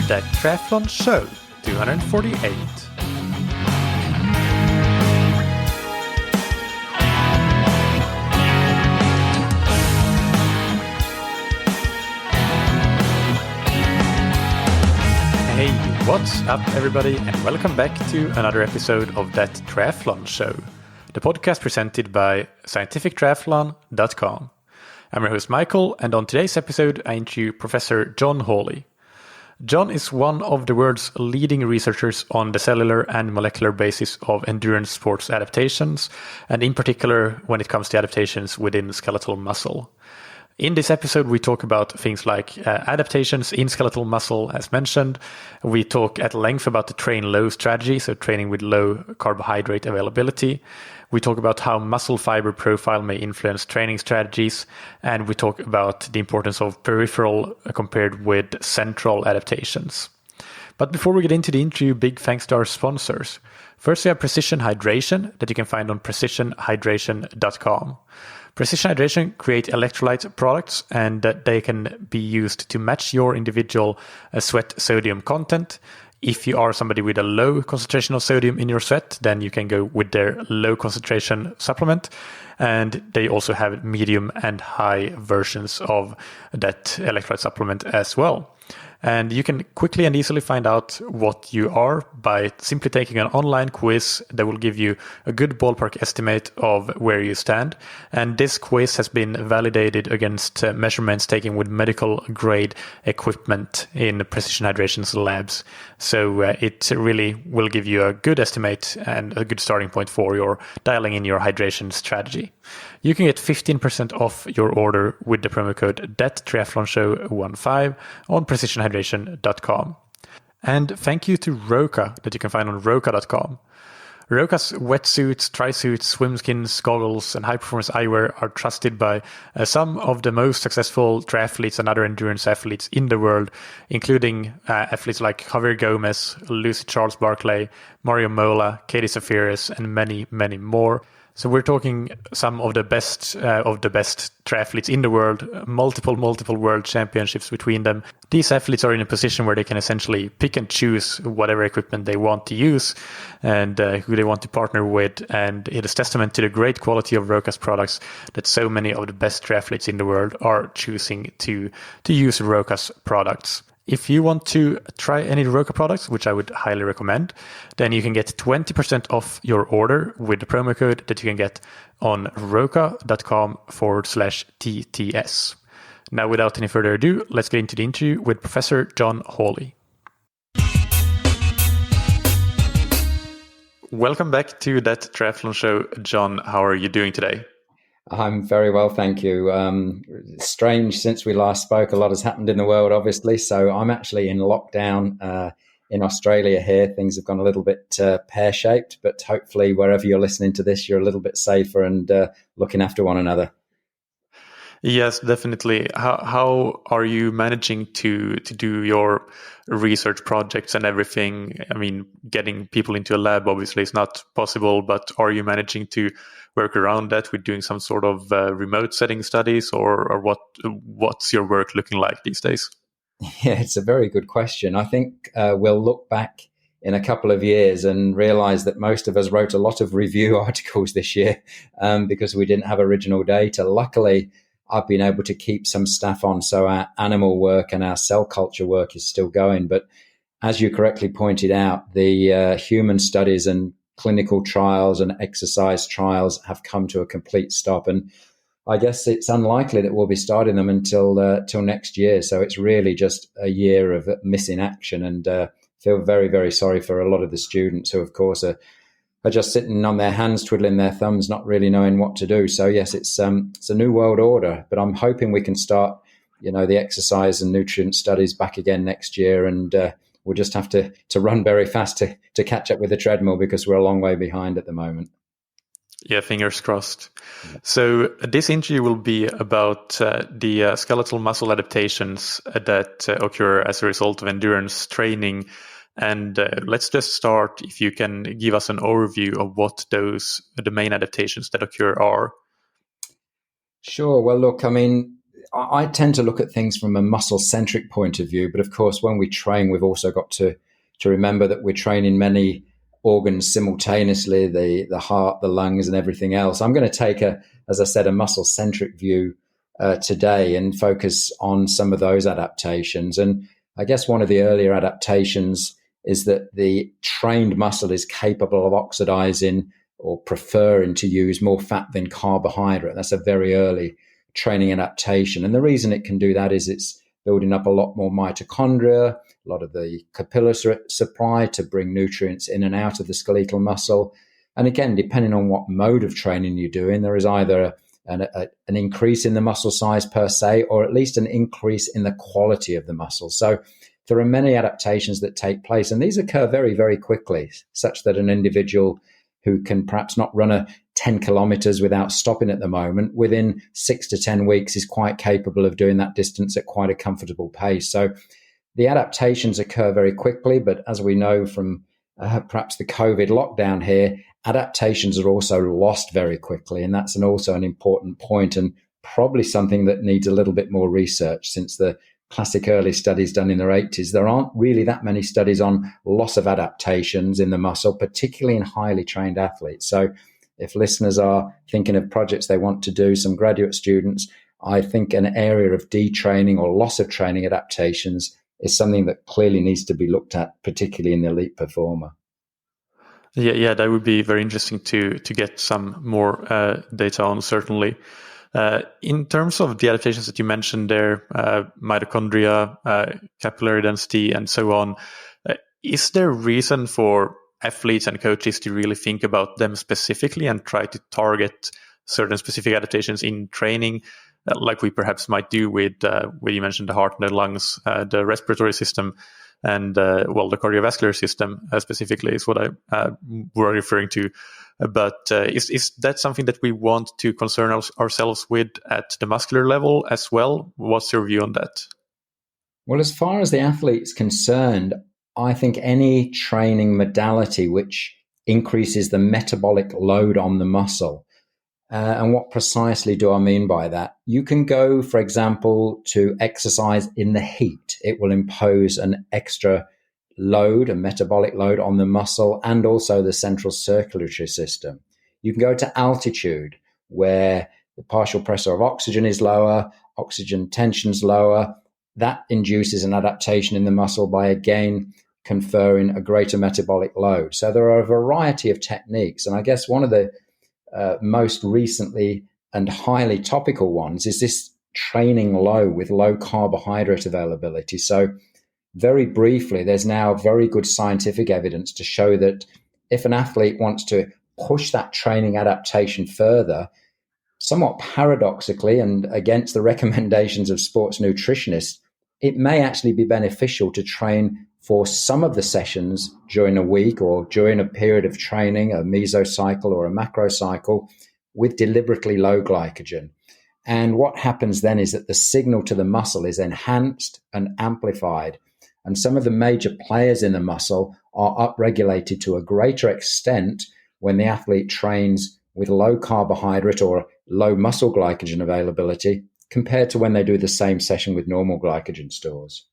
That Triathlon Show 248. Hey, what's up everybody, and welcome back to another episode of That Triathlon Show, the podcast presented by scientifictriathlon.com. I'm your host Michael, and on today's episode I interview Professor John Hawley. John is one of the world's leading researchers on the cellular and molecular basis of endurance sports adaptations, and in particular when it comes to adaptations within skeletal muscle. In this episode, we talk about things like adaptations in skeletal muscle, as mentioned. We talk at length about the train low strategy, so training with low carbohydrate availability. We talk about how muscle fiber profile may influence training strategies. And we talk about the importance of peripheral compared with central adaptations. But before we get into the interview, big thanks to our sponsors. First, we have Precision Hydration that you can find on precisionhydration.com. Precision Hydration create electrolyte products, and they can be used to match your individual sweat sodium content. If you are somebody with a low concentration of sodium in your sweat, then you can go with their low concentration supplement. And they also have medium and high versions of that electrolyte supplement as well. And you can quickly and easily find out what you are by simply taking an online quiz that will give you a good ballpark estimate of where you stand. And this quiz has been validated against measurements taken with medical grade equipment in Precision Hydration's labs. So it really will give you a good estimate and a good starting point for your dialing in your hydration strategy. You can get 15% off your order with the promo code THATTRIATHLONSHOW15 on precisionhydration.com. And thank you to Roka that you can find on roka.com. Roka's wetsuits, tri-suits, swimskins, goggles, and high-performance eyewear are trusted by some of the most successful triathletes and other endurance athletes in the world, including athletes like Javier Gomez, Lucy Charles Barclay, Mario Mola, Katie Zafiris, and many, many more. So we're talking some of the best triathletes in the world, multiple world championships between them. These athletes are in a position where they can essentially pick and choose whatever equipment they want to use and who they want to partner with. And it is testament to the great quality of Roka's products that so many of the best triathletes in the world are choosing to use Roka's products. If you want to try any Roka products, which I would highly recommend, then you can get 20% off your order with the promo code that you can get on roka.com/TTS. Now, without any further ado, let's get into the interview with Professor John Hawley. Welcome back to That Triathlon Show. John, how are you doing today? I'm very well, thank you. Strange since we last spoke. A lot has happened in the world, obviously. So I'm actually in lockdown in Australia here. Things have gone a little bit pear-shaped, but hopefully wherever you're listening to this, you're a little bit safer and looking after one another. Yes, definitely. How are you managing to do your research projects and everything? I mean, getting people into a lab obviously is not possible, but are you managing to work around that with doing some sort of remote setting studies, or what's your work looking like these days? Yeah, it's a very good question. I think we'll look back in a couple of years and realize that most of us wrote a lot of review articles this year because we didn't have original data. Luckily, I've been able to keep some staff on, so our animal work and our cell culture work is still going. But as you correctly pointed out, the human studies and clinical trials and exercise trials have come to a complete stop. And I guess it's unlikely that we'll be starting them until next year. So it's really just a year of missing action, and feel very, very sorry for a lot of the students who, of course, are just sitting on their hands, twiddling their thumbs, not really knowing what to do. So yes, it's a new world order, but I'm hoping we can start, the exercise and nutrient studies back again next year, and we'll just have to run very fast to catch up with the treadmill because we're a long way behind at the moment. Yeah, fingers crossed. Yeah. So this interview will be about the skeletal muscle adaptations that occur as a result of endurance training. And let's just start, if you can give us an overview of what the main adaptations that occur are. Sure. Well, look, I mean, I tend to look at things from a muscle-centric point of view, but of course, when we train, we've also got to remember that we're training many organs simultaneously, the heart, the lungs, and everything else. I'm going to take, as I said, a muscle-centric view today and focus on some of those adaptations. And I guess one of the earlier adaptations is that the trained muscle is capable of oxidizing or preferring to use more fat than carbohydrate. That's a very early training adaptation. And the reason it can do that is it's building up a lot more mitochondria, a lot of the capillary supply to bring nutrients in and out of the skeletal muscle. And again, depending on what mode of training you're doing, there is either an increase in the muscle size per se, or at least an increase in the quality of the muscle. So there are many adaptations that take place, and these occur very, very quickly, such that an individual who can perhaps not run 10 kilometers without stopping at the moment, within 6 to 10 weeks is quite capable of doing that distance at quite a comfortable pace. So the adaptations occur very quickly, but as we know from perhaps the COVID lockdown here, adaptations are also lost very quickly. And that's also an important point, and probably something that needs a little bit more research. Since the classic early studies done in the 80s, there aren't really that many studies on loss of adaptations in the muscle, particularly in highly trained athletes. So if listeners are thinking of projects they want to do, some graduate students, I think an area of detraining or loss of training adaptations is something that clearly needs to be looked at, particularly in the elite performer. Yeah, that would be very interesting to get some more data on, certainly. In terms of the adaptations that you mentioned there, mitochondria, capillary density, and so on, is there reason for athletes and coaches to really think about them specifically and try to target certain specific adaptations in training, like we perhaps might do with where you mentioned the heart and the lungs, the respiratory system, and the cardiovascular system specifically is what I were referring to. But is that something that we want to concern ourselves with at the muscular level as well? What's your view on that? Well, as far as the athlete's concerned, I think any training modality which increases the metabolic load on the muscle. And what precisely do I mean by that? You can go, for example, to exercise in the heat. It will impose an extra load, a metabolic load on the muscle and also the central circulatory system. You can go to altitude where the partial pressure of oxygen is lower, oxygen tension's lower. That induces an adaptation in the muscle by again conferring a greater metabolic load. So there are a variety of techniques. And I guess one of the most recently and highly topical ones is this training low with low carbohydrate availability. So very briefly, there's now very good scientific evidence to show that if an athlete wants to push that training adaptation further, somewhat paradoxically and against the recommendations of sports nutritionists, it may actually be beneficial to train for some of the sessions during a week or during a period of training, a mesocycle or a macrocycle, with deliberately low glycogen. And what happens then is that the signal to the muscle is enhanced and amplified. And some of the major players in the muscle are upregulated to a greater extent when the athlete trains with low carbohydrate or low muscle glycogen availability compared to when they do the same session with normal glycogen stores.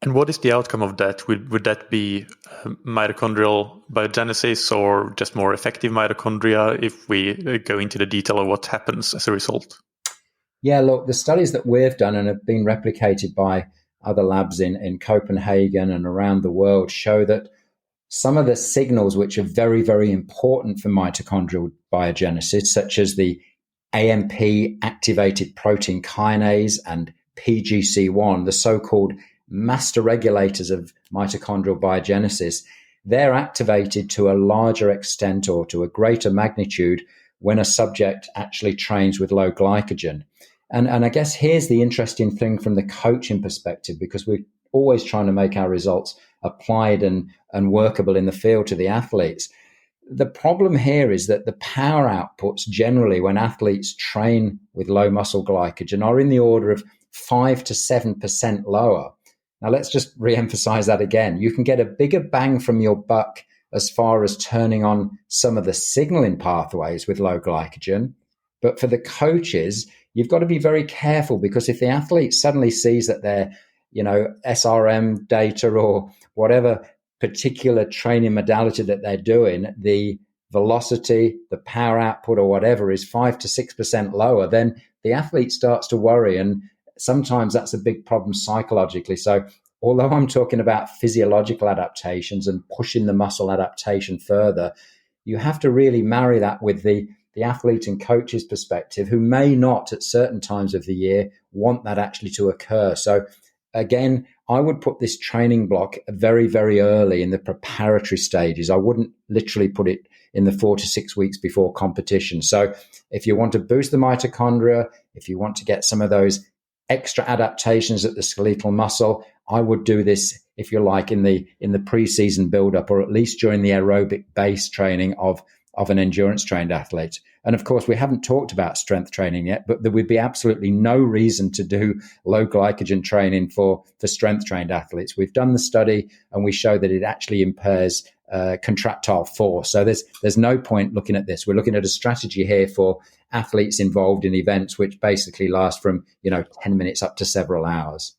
And what is the outcome of that? Would that be mitochondrial biogenesis or just more effective mitochondria if we go into the detail of what happens as a result? Yeah, look, the studies that we've done and have been replicated by other labs in Copenhagen and around the world show that some of the signals which are very, very important for mitochondrial biogenesis, such as the AMP activated protein kinase and PGC1, the so-called master regulators of mitochondrial biogenesis, they're activated to a larger extent or to a greater magnitude when a subject actually trains with low glycogen. And I guess here's the interesting thing from the coaching perspective, because we're always trying to make our results applied and workable in the field to the athletes. The problem here is that the power outputs generally when athletes train with low muscle glycogen are in the order of 5 to 7% lower. Now, let's just re-emphasize that again. You can get a bigger bang from your buck as far as turning on some of the signaling pathways with low glycogen. But for the coaches, you've got to be very careful, because if the athlete suddenly sees that their, SRM data or whatever particular training modality that they're doing, the velocity, the power output or whatever is 5 to 6% lower, then the athlete starts to worry. And sometimes that's a big problem psychologically. So although I'm talking about physiological adaptations and pushing the muscle adaptation further, you have to really marry that with the athlete and coach's perspective, who may not at certain times of the year want that actually to occur. So again, I would put this training block very, very early in the preparatory stages. I wouldn't literally put it in the 4 to 6 weeks before competition. So if you want to boost the mitochondria, if you want to get some of those extra adaptations at the skeletal muscle, I would do this, if you like, in the pre-season build-up, or at least during the aerobic base training of an endurance trained athlete. And of course, we haven't talked about strength training yet, but there would be absolutely no reason to do low glycogen training for strength trained athletes. We've done the study and we show that it actually impairs contractile force. So there's no point looking at this. We're looking at a strategy here for athletes involved in events which basically last from 10 minutes up to several hours.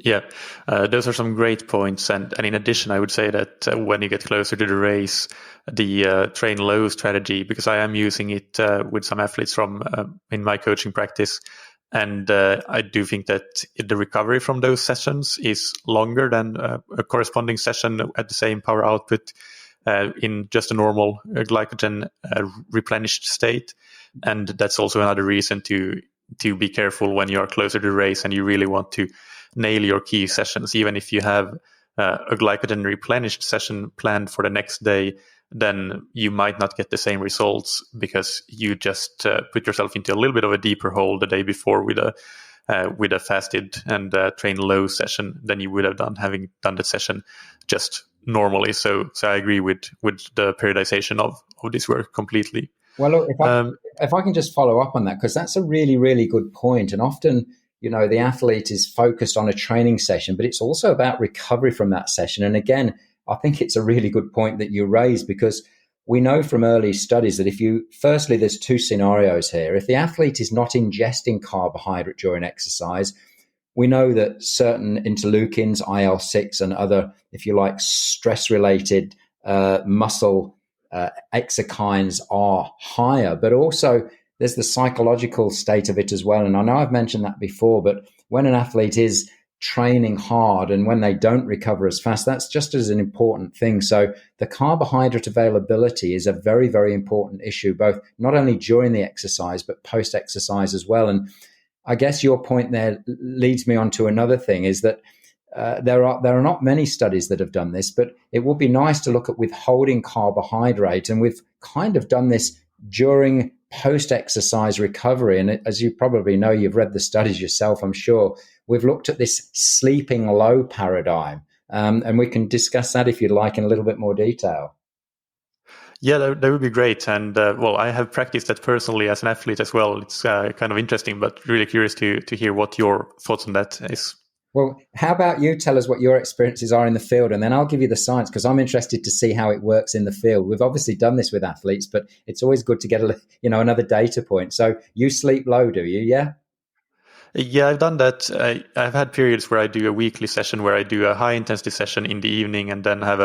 Yeah, those are some great points. And in addition, I would say that when you get closer to the race, the train low strategy, because I am using it with some athletes from in my coaching practice. And I do think that the recovery from those sessions is longer than a corresponding session at the same power output in just a normal glycogen replenished state. And that's also another reason to be careful when you are closer to the race and you really want to nail your key sessions. Even if you have a glycogen replenished session planned for the next day, then you might not get the same results because you just put yourself into a little bit of a deeper hole the day before with a fasted and train low session than you would have done having done the session just normally. So I agree with the periodization of this work completely. Well, look, if I can just follow up on that, because that's a really, really good point. And often, the athlete is focused on a training session, but it's also about recovery from that session. And again, I think it's a really good point that you raised, because we know from early studies that firstly, there's two scenarios here. If the athlete is not ingesting carbohydrate during exercise, we know that certain interleukins, IL-6 and other, if you like, stress-related muscle exokines are higher, but also there's the psychological state of it as well. And I know I've mentioned that before, but when an athlete is training hard and when they don't recover as fast, that's just as an important thing. So the carbohydrate availability is a very, very important issue, both not only during the exercise, but post-exercise as well. And I guess your point there leads me on to another thing, is that there are not many studies that have done this, but it would be nice to look at withholding carbohydrate. And we've kind of done this during post-exercise recovery. And as you probably know, you've read the studies yourself, I'm sure, we've looked at this sleeping low paradigm. And we can discuss that if you'd like in a little bit more detail. Yeah, that would be great. And I have practiced that personally as an athlete as well. It's kind of interesting, but really curious to hear what your thoughts on that is. Well, how about you tell us what your experiences are in the field, and then I'll give you the science, because I'm interested to see how it works in the field. We've obviously done this with athletes, but it's always good to get another data point. So you sleep low, do you? Yeah. Yeah, I've done that. I've had periods where I do a weekly session where I do a high intensity session in the evening and then have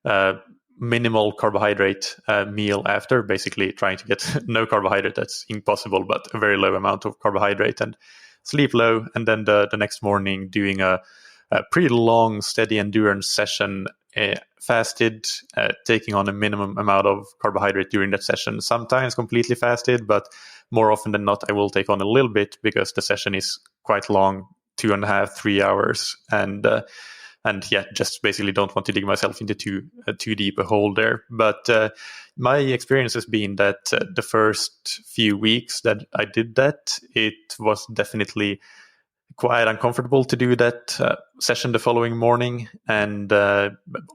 a minimal carbohydrate meal after, basically trying to get no carbohydrate. That's impossible, but a very low amount of carbohydrate, and sleep low. And then the next morning doing a pretty long, steady endurance session, fasted, taking on a minimum amount of carbohydrate during that session. Sometimes completely fasted, but more often than not, I will take on a little bit because the session is quite long, 2.5, 3 hours. And yeah, just basically don't want to dig myself into too deep a hole there. But my experience has been that the first few weeks that I did that, it was definitely quite uncomfortable to do that session the following morning. And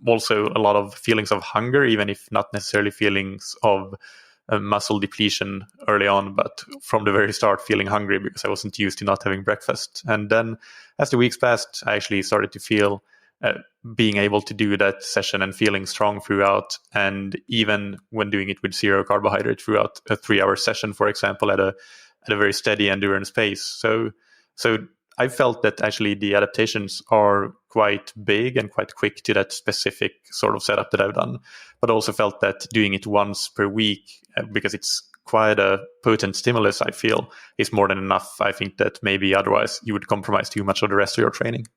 also a lot of feelings of hunger, even if not necessarily feelings of muscle depletion early on, but from the very start feeling hungry because I wasn't used to not having breakfast. And then as the weeks passed, I actually started to feel being able to do that session and feeling strong throughout. And even when doing it with zero carbohydrate throughout a 3-hour session, for example, at at a very steady endurance pace. So I felt that actually the adaptations are quite big and quite quick to that specific sort of setup that I've done, but also felt that doing it once per week, because it's quite a potent stimulus, I feel, is more than enough. I think that maybe otherwise you would compromise too much of the rest of your training.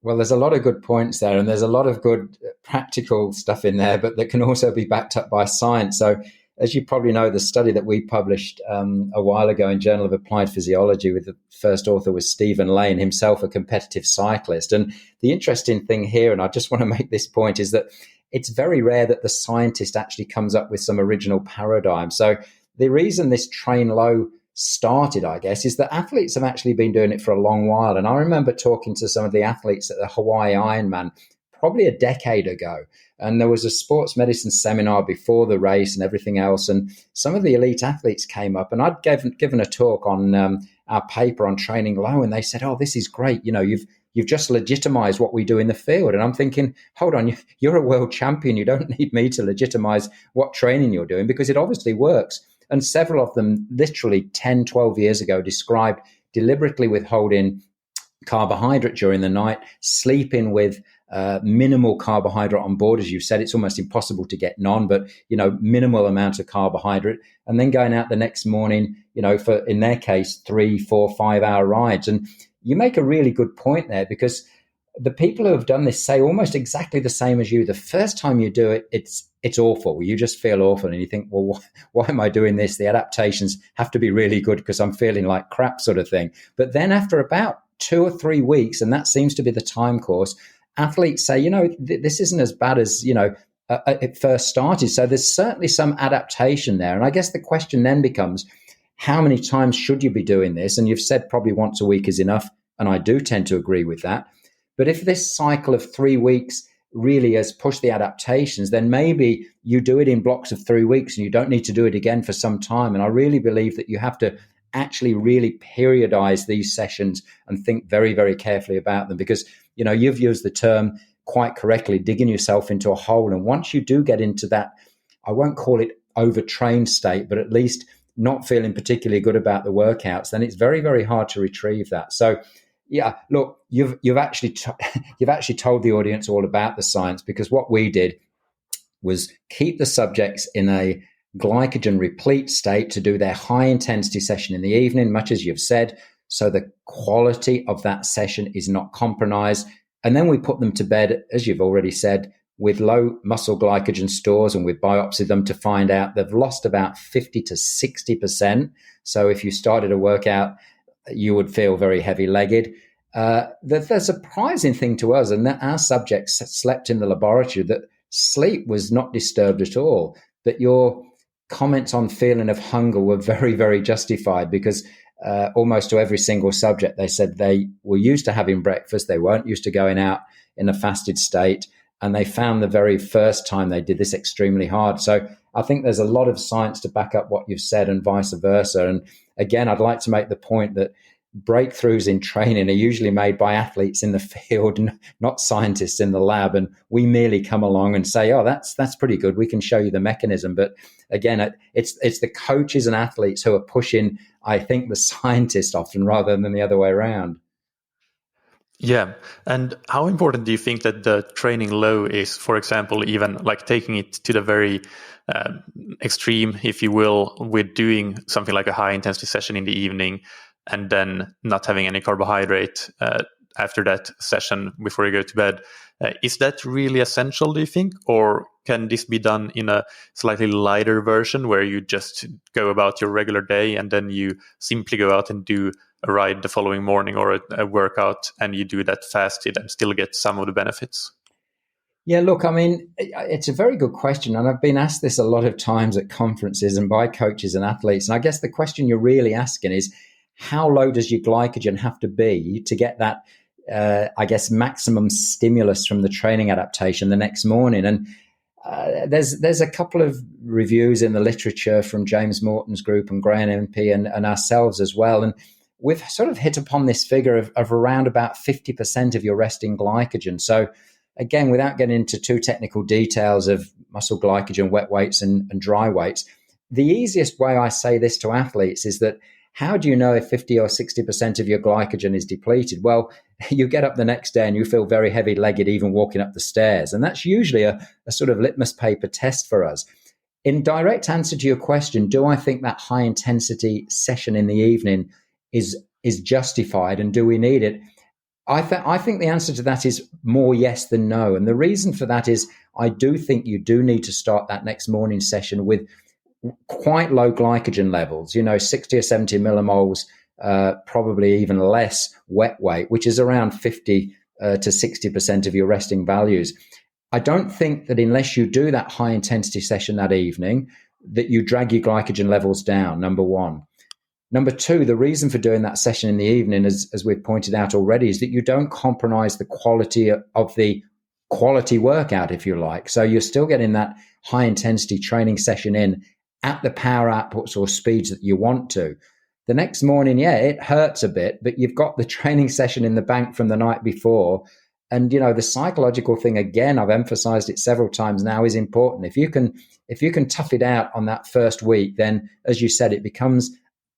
Well, there's a lot of good points there, and there's a lot of good practical stuff in there, but that can also be backed up by science. So, as you probably know, the study that we published a while ago in Journal of Applied Physiology, with the first author was Stephen Lane, himself a competitive cyclist. And the interesting thing here, and I just want to make this point, is that it's very rare that the scientist actually comes up with some original paradigm. So the reason this train low started, I guess, is that athletes have actually been doing it for a long while. And I remember talking to some of the athletes at the Hawaii Ironman probably a decade ago. And there was a sports medicine seminar before the race and everything else. And some of the elite athletes came up, and I'd given a talk on our paper on training low. And they said, "Oh, this is great. You know, you've just legitimized what we do in the field." And I'm thinking, hold on, you're a world champion. You don't need me to legitimize what training you're doing, because it obviously works. And several of them literally 10, 12 years ago described deliberately withholding carbohydrate during the night, sleeping with minimal carbohydrate on board. As you said, it's almost impossible to get none, but, minimal amount of carbohydrate, and then going out the next morning, for, in their case, 3, 4, 5 hour rides. And you make a really good point there, because the people who have done this say almost exactly the same as you. The first time you do it, it's awful. You just feel awful, and you think, well, why am I doing this? The adaptations have to be really good because I'm feeling like crap, sort of thing. But then after about 2 or 3 weeks, and that seems to be the time course, athletes say, this isn't as bad as, it first started. So there's certainly some adaptation there. And I guess the question then becomes, how many times should you be doing this? And you've said probably once a week is enough. And I do tend to agree with that. But if this cycle of 3 weeks really has pushed the adaptations, then maybe you do it in blocks of 3 weeks and you don't need to do it again for some time. And I really believe that you have to actually really periodize these sessions and think very, very carefully about them, because, you've used the term quite correctly, digging yourself into a hole. And once you do get into that, I won't call it overtrained state, but at least not feeling particularly good about the workouts, then it's very, very hard to retrieve that. So, yeah, look, you've actually told the audience all about the science, because what we did was keep the subjects in a glycogen replete state to do their high intensity session in the evening, much as you've said, so the quality of that session is not compromised. And then we put them to bed, as you've already said, with low muscle glycogen stores, and we biopsied them to find out they've lost about 50 to 60%. So if you started a workout, you would feel very heavy-legged. The surprising thing to us, and that our subjects slept in the laboratory, that sleep was not disturbed at all. But your comments on feeling of hunger were very, very justified, because almost to every single subject, they said they were used to having breakfast. They weren't used to going out in a fasted state. And they found the very first time they did this extremely hard. So I think there's a lot of science to back up what you've said, and vice versa. And again, I'd like to make the point that breakthroughs in training are usually made by athletes in the field, not scientists in the lab. And we merely come along and say, "Oh, that's pretty good. We can show you the mechanism." But again, it's the coaches and athletes who are pushing, I think, the scientists often, rather than the other way around. Yeah. And how important do you think that the training low is, for example, even like taking it to the very extreme, if you will, with doing something like a high intensity session in the evening and then not having any carbohydrate after that session before you go to bed? Is that really essential, do you think? Or can this be done in a slightly lighter version where you just go about your regular day and then you simply go out and do a ride the following morning, or a workout, and you do that fasted and still get some of the benefits? Yeah, look, I mean, it's a very good question. And I've been asked this a lot of times at conferences and by coaches and athletes. And I guess the question you're really asking is, how low does your glycogen have to be to get that, maximum stimulus from the training adaptation the next morning? And there's a couple of reviews in the literature from James Morton's group and Graham MP and ourselves as well. And we've sort of hit upon this figure of around about 50% of your resting glycogen. So again, without getting into too technical details of muscle glycogen, wet weights and dry weights, the easiest way I say this to athletes is that How do you know if 50 or 60% of your glycogen is depleted? Well, you get up the next day and you feel very heavy-legged even walking up the stairs. And that's usually a sort of litmus paper test for us. In direct answer to your question, do I think that high-intensity session in the evening is justified, and do we need it? I think the answer to that is more yes than no. And the reason for that is I do think you do need to start that next morning session with quite low glycogen levels, 60 or 70 millimoles, probably even less wet weight, which is around 50 to 60% of your resting values. I don't think that unless you do that high intensity session that evening, that you drag your glycogen levels down, number one. Number two, the reason for doing that session in the evening, as we've pointed out already, is that you don't compromise the quality of the quality workout, if you like. So you're still getting that high intensity training session in at the power outputs or speeds that you want to. The next morning, it hurts a bit, but you've got the training session in the bank from the night before. And, the psychological thing, again, I've emphasized it several times now, is important. If you can tough it out on that first week, then, as you said, it becomes,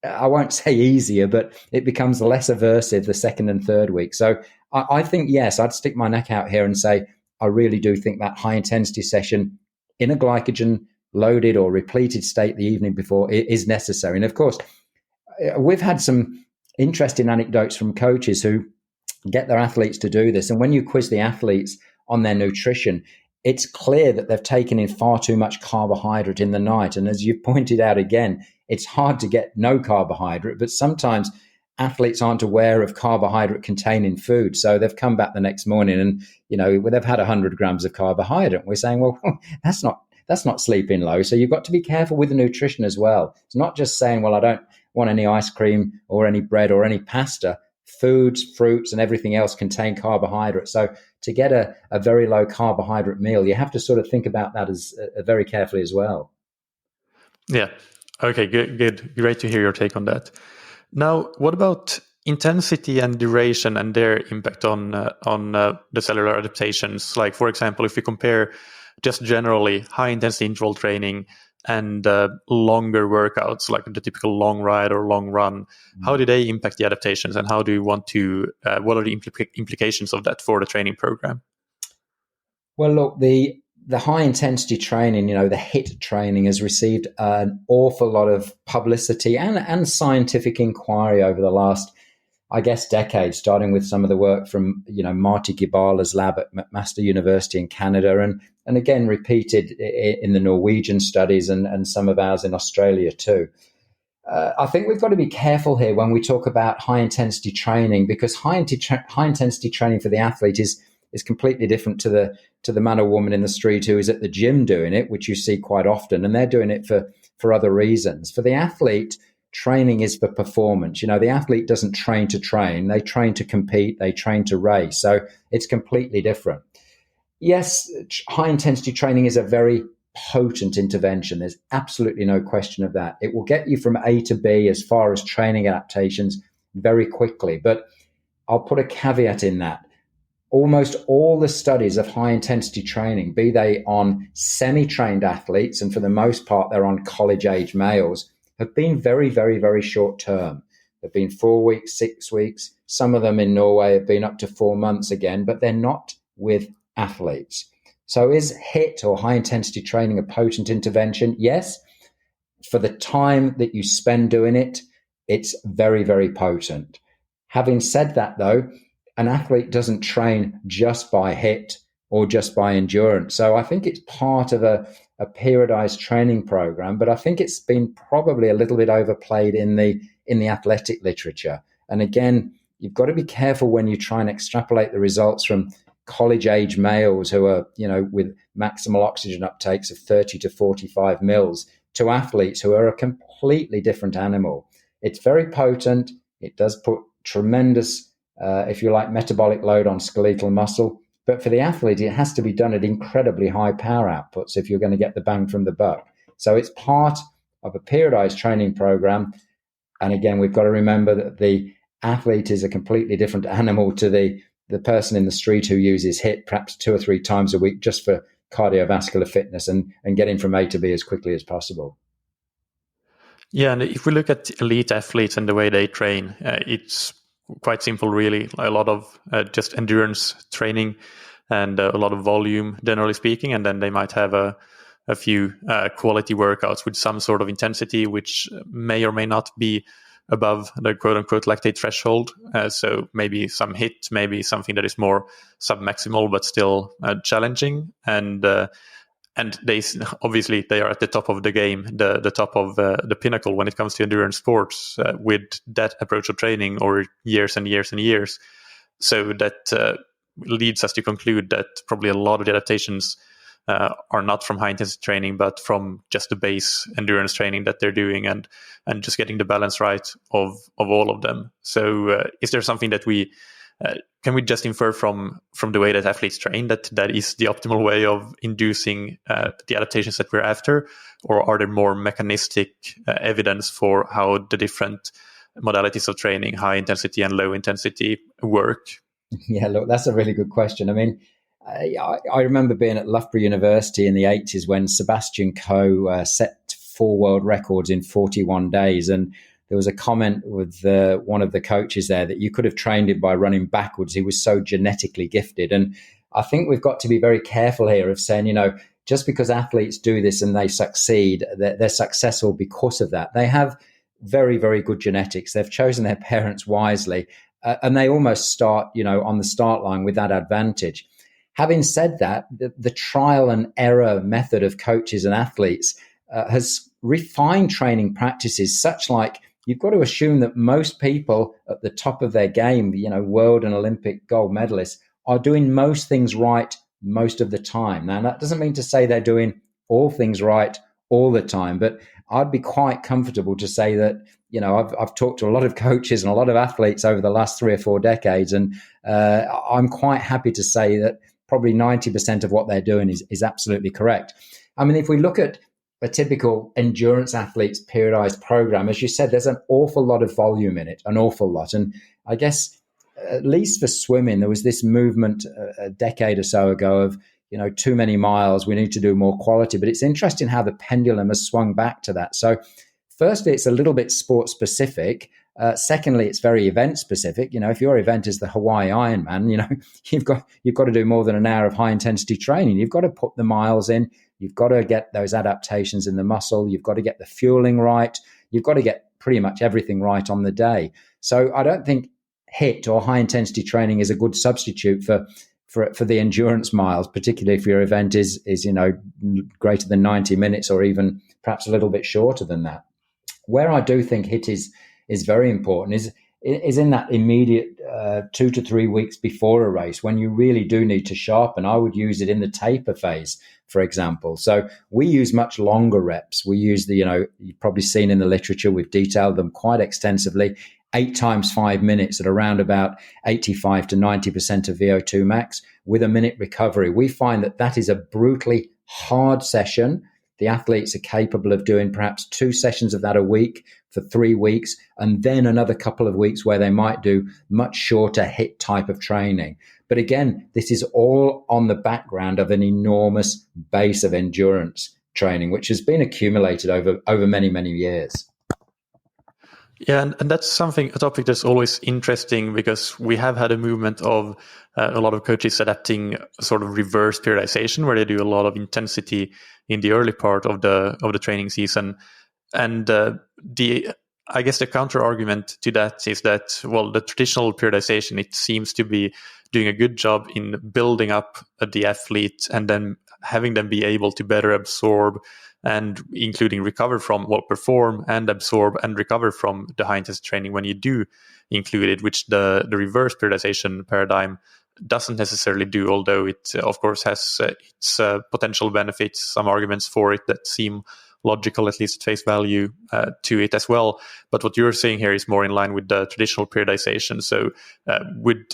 I won't say easier, but it becomes less aversive the second and third week. So I think, yes, I'd stick my neck out here and say, I really do think that high intensity session in a glycogen loaded or repleted state the evening before is necessary. And of course, we've had some interesting anecdotes from coaches who get their athletes to do this. And when you quiz the athletes on their nutrition, it's clear that they've taken in far too much carbohydrate in the night. And as you pointed out again, it's hard to get no carbohydrate, but sometimes athletes aren't aware of carbohydrate containing food. So they've come back the next morning and, they've had 100 grams of carbohydrate. We're saying, well, that's not sleeping low. So you've got to be careful with the nutrition as well. It's not just saying, well, I don't want any ice cream or any bread or any pasta. Foods, fruits, and everything else contain carbohydrate. So to get a very low carbohydrate meal, you have to sort of think about that as very carefully as well. Yeah. Okay, good. Great to hear your take on that. Now, what about intensity and duration and their impact on the cellular adaptations? Like, for example, if we compare just generally high intensity interval training and longer workouts, like the typical long ride or long run, how do they impact the adaptations, and how do you want to? What are the implications of that for the training program? Well, look, the high intensity training, the HIIT training, has received an awful lot of publicity and scientific inquiry over the last, I guess, decade, starting with some of the work from, Marty Gibala's lab at McMaster University in Canada, and again repeated in the Norwegian studies and some of ours in Australia too. I think we've got to be careful here when we talk about high intensity training, because high intensity training for the athlete is completely different to the man or woman in the street who is at the gym doing it, which you see quite often, and they're doing it for other reasons. For the athlete, training is for performance. The athlete doesn't train to train. They train to compete. They train to race. So it's completely different. Yes, high intensity training is a very potent intervention. There's absolutely no question of that. It will get you from A to B as far as training adaptations very quickly. But I'll put a caveat in that. Almost all the studies of high intensity training, be they on semi-trained athletes, and for the most part, they're on college age males, have been very, very, very short term. They've been 4 weeks, 6 weeks. Some of them in Norway have been up to 4 months again, but they're not with athletes. So is HIIT or high intensity training a potent intervention? Yes. For the time that you spend doing it, it's very, very potent. Having said that, though, an athlete doesn't train just by HIIT or just by endurance. So I think it's part of a periodized training program, but I think it's been probably a little bit overplayed in the athletic literature. And again, you've got to be careful when you try and extrapolate the results from college age males who are, with maximal oxygen uptakes of 30 to 45 mils to athletes who are a completely different animal. It's very potent. It does put tremendous, if you like, metabolic load on skeletal muscle. But for the athlete, it has to be done at incredibly high power outputs if you're going to get the bang from the buck. So it's part of a periodized training program. And again, we've got to remember that the athlete is a completely different animal to the person in the street who uses HIIT perhaps 2 or 3 times a week just for cardiovascular fitness and getting from A to B as quickly as possible. Yeah, and if we look at elite athletes and the way they train, it's quite simple, really. A lot of just endurance training and a lot of volume, generally speaking, and then they might have a few quality workouts with some sort of intensity, which may or may not be above the quote-unquote lactate threshold. So maybe some HIIT, maybe something that is more submaximal but still challenging. And they obviously they are at the top of the game, the top of the pinnacle when it comes to endurance sports with that approach of training over years and years and years. So that leads us to conclude that probably a lot of the adaptations are not from high intensity training, but from just the base endurance training that they're doing, and just getting the balance right of all of them. So is there something that we can we just infer from the way that athletes train that is the optimal way of inducing the adaptations that we're after, or are there more mechanistic evidence for how the different modalities of training, high intensity and low intensity, work? Yeah, look, that's a really good question. I mean, I remember being at Loughborough University in the 80s when Sebastian Coe set 4 world records in 41 days. And there was a comment with one of the coaches there that you could have trained him by running backwards. He was so genetically gifted. And I think we've got to be very careful here of saying, just because athletes do this and they succeed, they're successful because of that. They have very, very good genetics. They've chosen their parents wisely. And they almost start, on the start line with that advantage. Having said that, the trial and error method of coaches and athletes has refined training practices such like you've got to assume that most people at the top of their game, world and Olympic gold medalists, are doing most things right most of the time. Now, that doesn't mean to say they're doing all things right all the time, but I'd be quite comfortable to say that, I've talked to a lot of coaches and a lot of athletes over the last 3 or 4 decades, and I'm quite happy to say that probably 90% of what they're doing is absolutely correct. I mean, if we look at a typical endurance athlete's periodized program, as you said, there's an awful lot of volume in it, an awful lot. And I guess, at least for swimming, there was this movement a decade or so ago of, too many miles, we need to do more quality. But it's interesting how the pendulum has swung back to that. So firstly, it's a little bit sport specific. Secondly, it's very event specific. If your event is the Hawaii Ironman, you've got to do more than an hour of high intensity training. You've got to put the miles in. You've got to get those adaptations in the muscle. You've got to get the fueling right. You've got to get pretty much everything right on the day. So I don't think HIIT or high intensity training is a good substitute for the endurance miles, particularly if your event is greater than 90 minutes or even perhaps a little bit shorter than that. Where I do think HIIT is very important is in that immediate 2 to 3 weeks before a race, when you really do need to sharpen. I would use it in the taper phase, for example. So we use much longer reps. We use you've probably seen in the literature, we've detailed them quite extensively, 8 times 5 minutes at around about 85 to 90% of VO2 max with a minute recovery. We find that is a brutally hard session. The athletes are capable of doing perhaps 2 sessions of that a week for 3 weeks, and then another couple of weeks where they might do much shorter HIIT type of training. But again, this is all on the background of an enormous base of endurance training, which has been accumulated over many, many years. Yeah, and that's a topic that's always interesting, because we have had a movement of a lot of coaches adapting sort of reverse periodization, where they do a lot of intensity in the early part of the training season. And I guess the counter argument to that is that, well, the traditional periodization, it seems to be doing a good job in building up the athlete and then having them be able to better absorb and including recover from, perform and absorb and recover from the high intensity training when you do include it, which the reverse periodization paradigm doesn't necessarily do, although it, of course, has its potential benefits, some arguments for it that seem logical, at least at face value, to it as well. But what you're saying here is more in line with the traditional periodization. So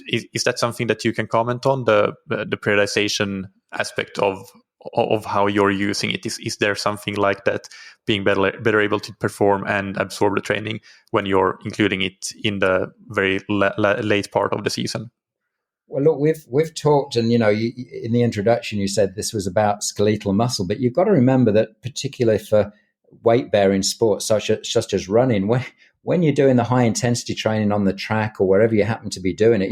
is that something that you can comment on, the periodization aspect of how you're using it? Is there something like that, being better able to perform and absorb the training when you're including it in the very late part of the season? Well, look, we've talked, and in the introduction you said this was about skeletal muscle, but you've got to remember that particularly for weight bearing sports such as running, when you're doing the high intensity training on the track or wherever you happen to be doing it,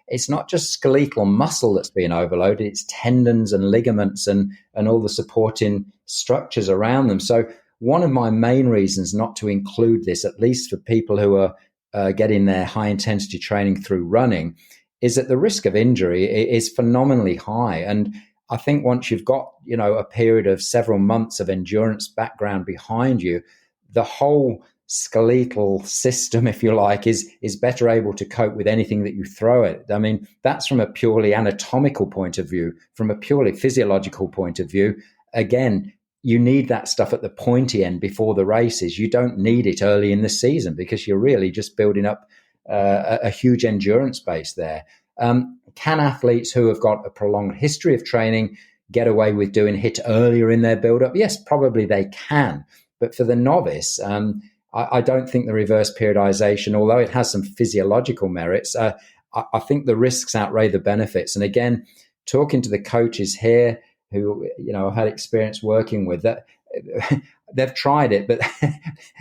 it's not just skeletal muscle that's being overloaded, it's tendons and ligaments and all the supporting structures around them. So one of my main reasons not to include this, at least for people who are getting their high intensity training through running, is that the risk of injury is phenomenally high. And I think once you've got, a period of several months of endurance background behind you, the whole skeletal system, if you like, is better able to cope with anything that you throw at it. I mean, that's from a purely anatomical point of view. From a purely physiological point of view, again, you need that stuff at the pointy end before the races. You don't need it early in the season because you're really just building up a huge endurance base there. Can athletes who have got a prolonged history of training get away with doing HIIT earlier in their build-up? Yes, probably they can. But for the novice, I don't think the reverse periodization, although it has some physiological merits, I think the risks outweigh the benefits. And again, talking to the coaches here who, I've had experience working with, that they've tried it, but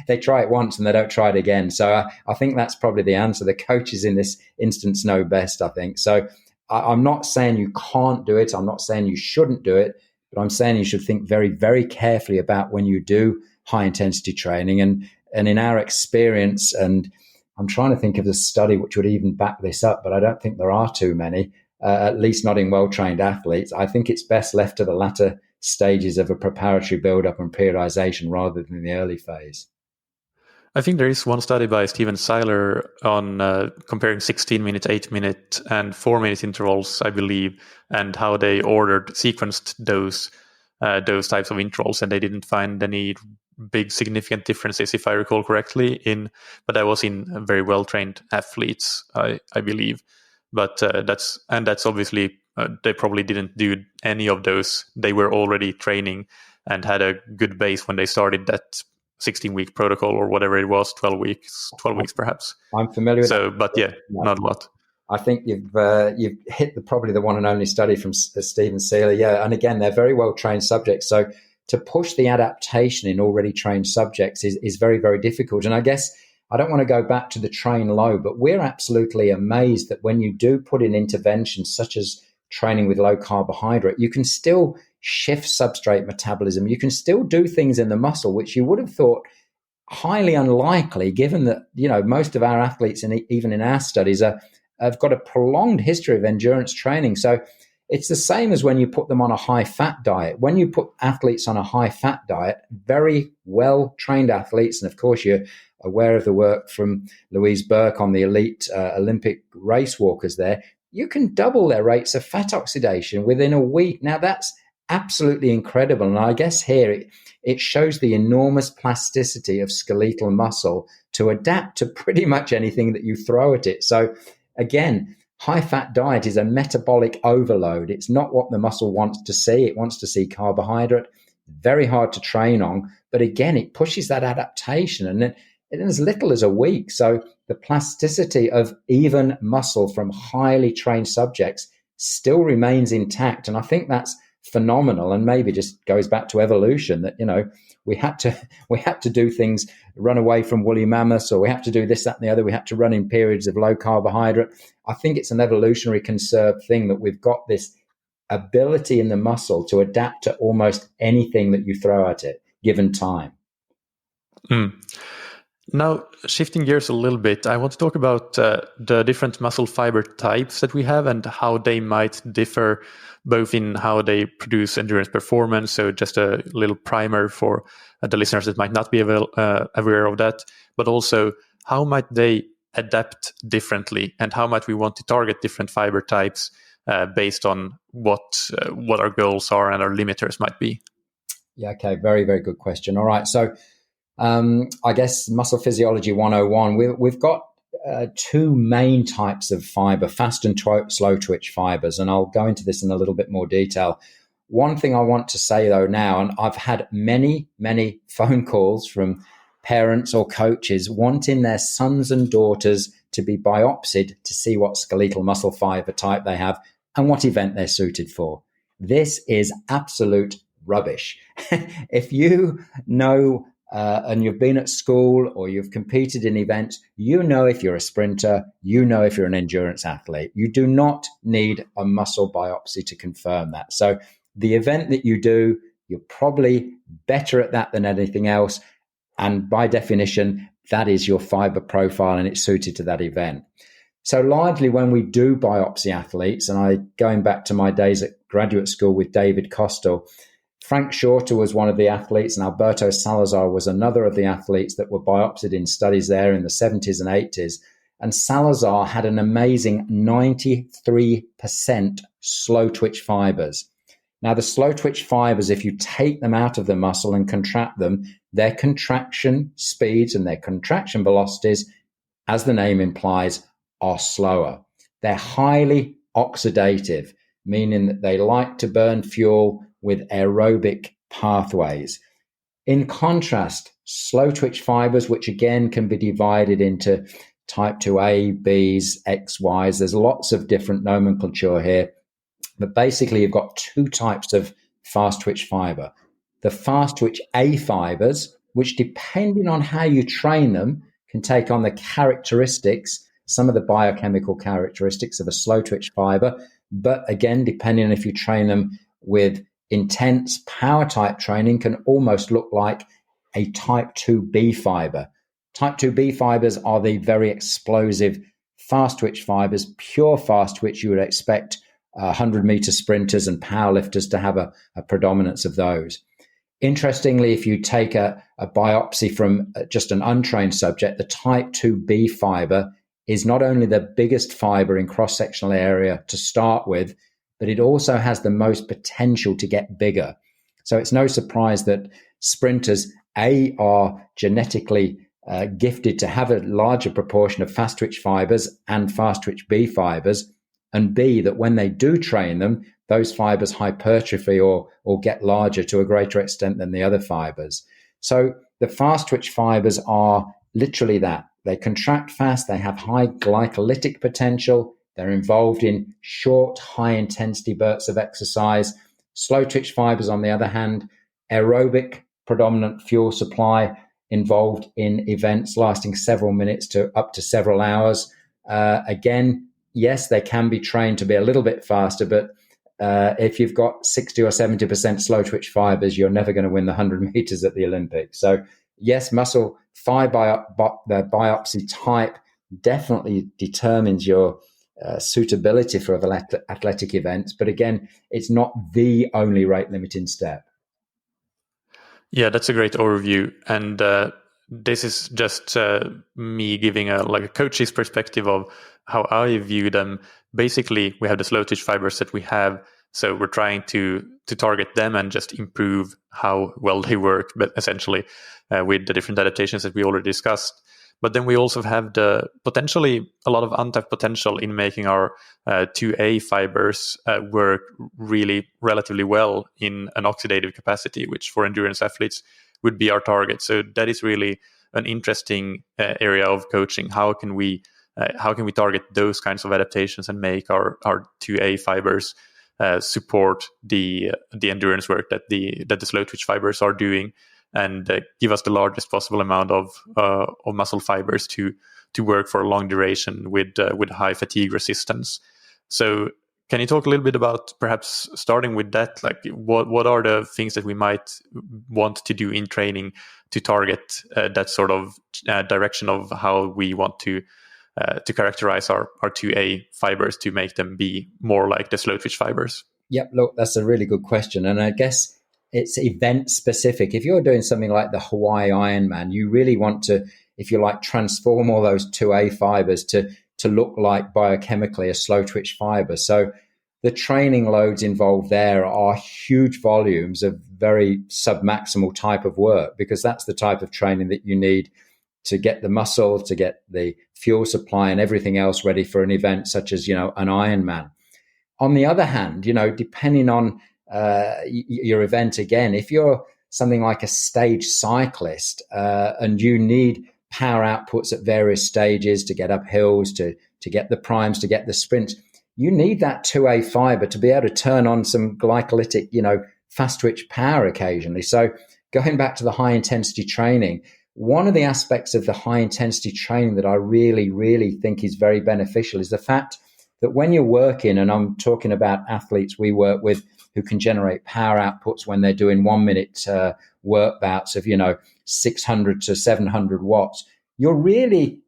they try it once and they don't try it again. So I think that's probably the answer. The coaches in this instance know best, I think. So I'm not saying you can't do it. I'm not saying you shouldn't do it, but I'm saying you should think very, very carefully about when you do high intensity training. And in our experience, and I'm trying to think of a study which would even back this up, but I don't think there are too many, at least not in well-trained athletes. I think it's best left to the latter stages of a preparatory build-up and periodization rather than the early phase. I think there is one study by Steven Seiler on comparing 16-minute, 8-minute, and 4-minute intervals, I believe, and how they sequenced those types of intervals, and they didn't find any big significant differences, if I recall correctly. But that was in very well-trained athletes, I believe. But that's obviously they probably didn't do any of those. They were already training and had a good base when they started that 16-week protocol or whatever it was, 12 weeks perhaps. I'm familiar with that. But yeah, not a lot. I think you've hit probably the one and only study from Steven Seiler. Yeah, and again, they're very well trained subjects. So to push the adaptation in already trained subjects is very, very difficult. And I guess I don't want to go back to the train low, but we're absolutely amazed that when you do put in interventions such as training with low carbohydrate, you can still shift substrate metabolism. You can still do things in the muscle, which you would have thought highly unlikely, given that, most of our athletes, and even in our studies, have got a prolonged history of endurance training. So it's the same as when you put them on a high-fat diet. When you put athletes on a high-fat diet, very well-trained athletes, and of course you're aware of the work from Louise Burke on the elite Olympic race walkers there, you can double their rates of fat oxidation within a week. Now, that's absolutely incredible. And I guess here it shows the enormous plasticity of skeletal muscle to adapt to pretty much anything that you throw at it. So again, high-fat diet is a metabolic overload. It's not what the muscle wants to see. It wants to see carbohydrate. Very hard to train on. But again, it pushes that adaptation and in as little as a week. So the plasticity of even muscle from highly trained subjects still remains intact. And I think that's phenomenal, and maybe just goes back to evolution that, we had to do things, run away from woolly mammoths, or we have to do this, that, and the other. We had to run in periods of low carbohydrate. I think it's an evolutionary conserved thing that we've got this ability in the muscle to adapt to almost anything that you throw at it, given time. Now, shifting gears a little bit, I want to talk about the different muscle fiber types that we have and how they might differ, both in how they produce endurance performance. So just a little primer for the listeners that might not be aware of that, but also how might they adapt differently and how might we want to target different fiber types based on what our goals are and our limiters might be. Yeah, okay, very, very good question. All right, so I guess Muscle Physiology 101, we've got two main types of fiber, fast and slow twitch fibers, and I'll go into this in a little bit more detail. One thing I want to say though now, and I've had many, many phone calls from parents or coaches wanting their sons and daughters to be biopsied to see what skeletal muscle fiber type they have and what event they're suited for. This is absolute rubbish. If you know and you've been at school or you've competed in events, you know if you're a sprinter, you know if you're an endurance athlete. You do not need a muscle biopsy to confirm that. So the event that you do, you're probably better at that than anything else. And by definition, that is your fiber profile and it's suited to that event. So largely when we do biopsy athletes, and going back to my days at graduate school with David Costel, Frank Shorter was one of the athletes and Alberto Salazar was another of the athletes that were biopsied in studies there in the 70s and 80s. And Salazar had an amazing 93% slow twitch fibers. Now, the slow twitch fibers, if you take them out of the muscle and contract them, their contraction speeds and their contraction velocities, as the name implies, are slower. They're highly oxidative, meaning that they like to burn fuel with aerobic pathways. In contrast, slow twitch fibers, which again can be divided into type 2A, Bs, XYs, there's lots of different nomenclature here. But basically, you've got two types of fast twitch fiber. The fast twitch A fibers, which depending on how you train them, can take on the characteristics, some of the biochemical characteristics of a slow twitch fiber. But again, depending on if you train them with intense power type training, can almost look like a type 2B fiber. Type 2B fibers are the very explosive fast twitch fibers, pure fast twitch. You would expect 100-meter sprinters and powerlifters to have a predominance of those. Interestingly, if you take a biopsy from just an untrained subject, the type 2B fiber is not only the biggest fiber in cross-sectional area to start with, but it also has the most potential to get bigger. So it's no surprise that sprinters, A, are genetically gifted to have a larger proportion of fast twitch fibers and fast twitch B fibers, and B, that when they do train them, those fibers hypertrophy or get larger to a greater extent than the other fibers. So the fast twitch fibers are literally that. They contract fast, they have high glycolytic potential, they're involved in short, high-intensity bursts of exercise. Slow twitch fibers, on the other hand, aerobic predominant fuel supply involved in events lasting several minutes to up to several hours. Again, yes, they can be trained to be a little bit faster, but if you've got 60 or 70% slow twitch fibers, you're never going to win the 100 meters at the Olympics. So yes, muscle fiber the biopsy type definitely determines your suitability for athletic events. But again, it's not the only rate limiting step. Yeah, that's a great overview. And this is just me giving a coach's perspective of how I view them. Basically, we have the slow twitch fibers that we have. So we're trying to target them and just improve how well they work, but essentially with the different adaptations that we already discussed. But then we also have the potentially a lot of untapped potential in making our 2A fibers work really relatively well in an oxidative capacity, which for endurance athletes would be our target. So that is really an interesting area of coaching. How can we target those kinds of adaptations and make our 2A fibers support the endurance work that the slow twitch fibers are doing, and give us the largest possible amount of muscle fibers to work for a long duration with high fatigue resistance. So can you talk a little bit about perhaps starting with that? Like what are the things that we might want to do in training to target that sort of direction of how we want to characterize our 2A fibers to make them be more like the slow twitch fibers? Yep, look, that's a really good question. And I guess it's event specific. If you're doing something like the Hawaii Ironman, you really want to, if you like, transform all those 2A fibers to look like biochemically a slow twitch fiber. So the training loads involved there are huge volumes of very submaximal type of work, because that's the type of training that you need to get the muscle, to get the fuel supply and everything else ready for an event such as, an Ironman. On the other hand, depending on your event, again, if you're something like a stage cyclist and you need power outputs at various stages to get up hills, to get the primes, to get the sprints, you need that 2A fiber to be able to turn on some glycolytic, fast twitch power occasionally. So going back to the high intensity training, one of the aspects of the high intensity training that I really, really think is very beneficial is the fact that when you're working, and I'm talking about athletes we work with who can generate power outputs when they're doing 1 minute work bouts of, 600 to 700 watts, you're really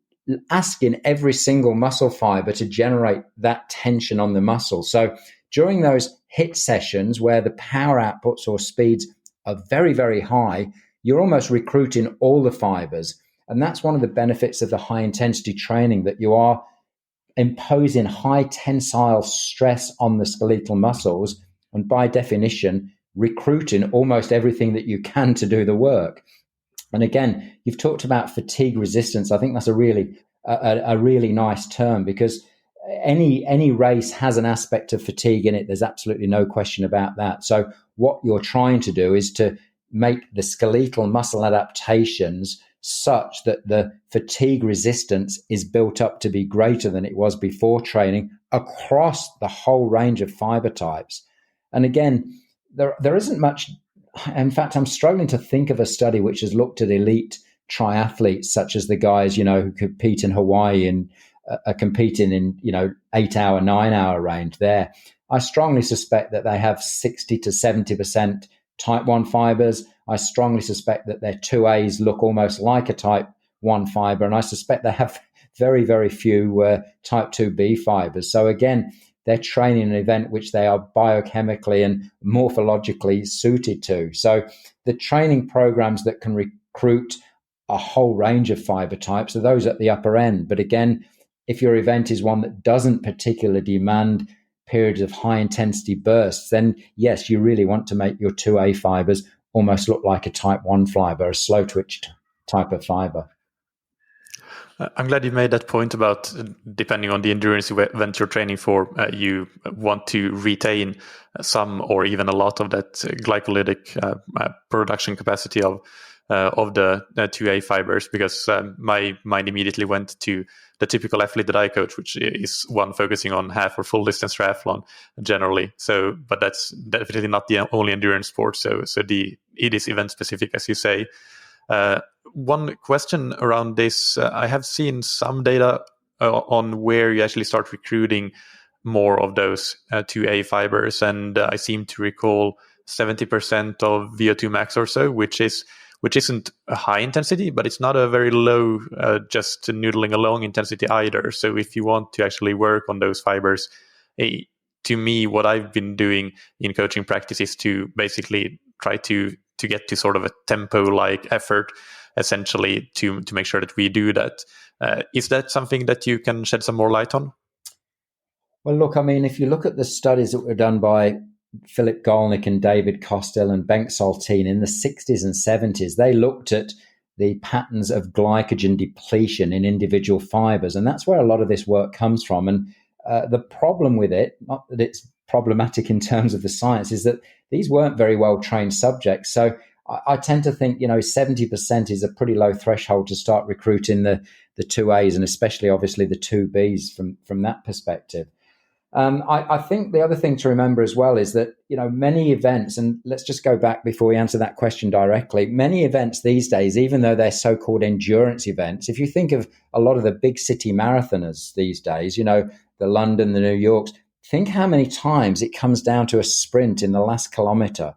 asking every single muscle fiber to generate that tension on the muscle. So during those HIIT sessions where the power outputs or speeds are very, very high, you're almost recruiting all the fibers. And that's one of the benefits of the high intensity training, that you are imposing high tensile stress on the skeletal muscles, and by definition, recruiting almost everything that you can to do the work. And again, you've talked about fatigue resistance. I think that's a really nice term, because any race has an aspect of fatigue in it. There's absolutely no question about that. So what you're trying to do is to make the skeletal muscle adaptations such that the fatigue resistance is built up to be greater than it was before training across the whole range of fiber types. And again, there isn't much. In fact, I'm struggling to think of a study which has looked at elite triathletes, such as the guys, who compete in Hawaii and are competing in, 8-hour, 9-hour range there. I strongly suspect that they have 60 to 70% type 1 fibers. I strongly suspect that their 2As look almost like a type 1 fiber. And I suspect they have very, very few type 2B fibers. So again, they're training an event which they are biochemically and morphologically suited to. So the training programs that can recruit a whole range of fiber types are those at the upper end. But again, if your event is one that doesn't particularly demand periods of high intensity bursts, then yes, you really want to make your 2A fibers almost look like a type 1 fiber, a slow twitch type of fiber. I'm glad you made that point about depending on the endurance event you're training for, you want to retain some or even a lot of that glycolytic production capacity of the 2A fibers, because my mind immediately went to the typical athlete that I coach, which is one focusing on half or full distance triathlon generally. So, but that's definitely not the only endurance sport. So it is event specific, as you say. One question around this, I have seen some data on where you actually start recruiting more of those 2A fibers, and I seem to recall 70% of VO2 max or so, which isn't a high intensity, but it's not a very low, just noodling along intensity either. So if you want to actually work on those fibers, to me, what I've been doing in coaching practice is to basically try to get to sort of a tempo-like effort, essentially, to make sure that we do that. Is that something that you can shed some more light on? Well, look, I mean, if you look at the studies that were done by Philip Golnick and David Costel and Bengt Saltine in the 60s and 70s, they looked at the patterns of glycogen depletion in individual fibers. And that's where a lot of this work comes from. And the problem with it, not that it's problematic in terms of the science, is that these weren't very well trained subjects. So I tend to think, 70% is a pretty low threshold to start recruiting the 2As, and especially obviously the 2Bs from that perspective. I think the other thing to remember as well is that, many events, and let's just go back before we answer that question directly, many events these days, even though they're so-called endurance events, if you think of a lot of the big city marathoners these days, the London, the New Yorks, think how many times it comes down to a sprint in the last kilometer.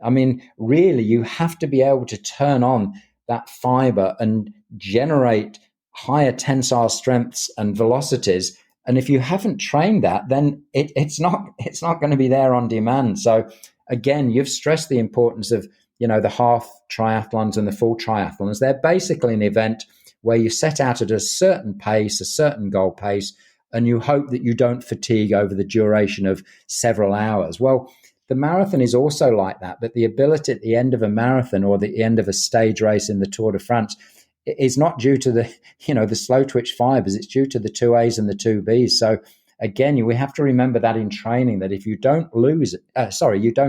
I mean, really, you have to be able to turn on that fiber and generate higher tensile strengths and velocities. And if you haven't trained that, then it's not going to be there on demand. So again, you've stressed the importance of, the half triathlons and the full triathlons. They're basically an event where you set out at a certain pace, a certain goal pace, and you hope that you don't fatigue over the duration of several hours. Well, the marathon is also like that, but the ability at the end of a marathon or the end of a stage race in the Tour de France is not due to the slow twitch fibers. It's due to the 2As and the 2Bs. So again, we have to remember that in training, that if you don't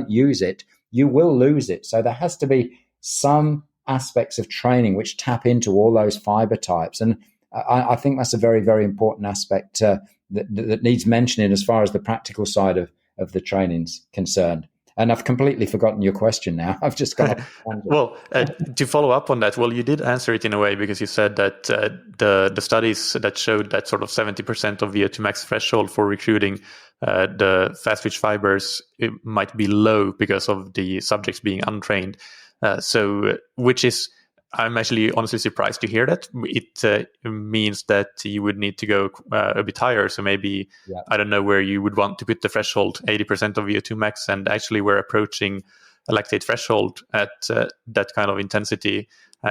use it, you will lose it. So there has to be some aspects of training which tap into all those fiber types. And I think that's a very, very important aspect that needs mentioning as far as the practical side of the training's concerned. And I've completely forgotten your question now. I've just gone off. Well, to follow up on that, well, you did answer it in a way, because you said that the studies that showed that sort of 70% of VO2 max threshold for recruiting the fast twitch fibers, it might be low because of the subjects being untrained. Which is, I'm actually honestly surprised to hear that. It means that you would need to go a bit higher. So maybe, I don't know where you would want to put the threshold, 80% of VO2 max, and actually we're approaching a lactate threshold at that kind of intensity,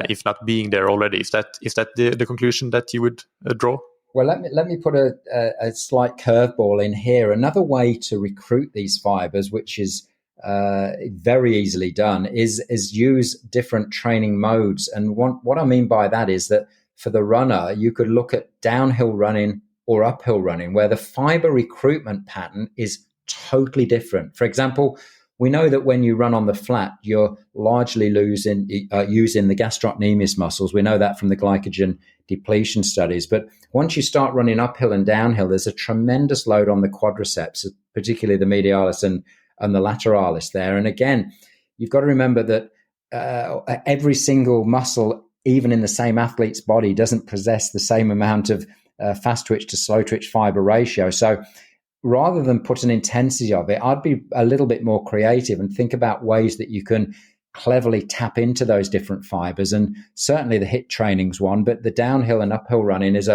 if not being there already. Is that the conclusion that you would draw? Well, let me put a slight curveball in here. Another way to recruit these fibers, which is very easily done, is use different training modes. And what I mean by that is that for the runner, you could look at downhill running or uphill running, where the fiber recruitment pattern is totally different. For example, we know that when you run on the flat, you're largely using the gastrocnemius muscles. We know that from the glycogen depletion studies. But once you start running uphill and downhill, there's a tremendous load on the quadriceps, particularly the medialis and the lateralis there. And again, you've got to remember that every single muscle, even in the same athlete's body, doesn't possess the same amount of fast twitch to slow twitch fiber ratio. So rather than put an intensity of it, I'd be a little bit more creative and think about ways that you can cleverly tap into those different fibers. And certainly the HIIT training's one, but the downhill and uphill running is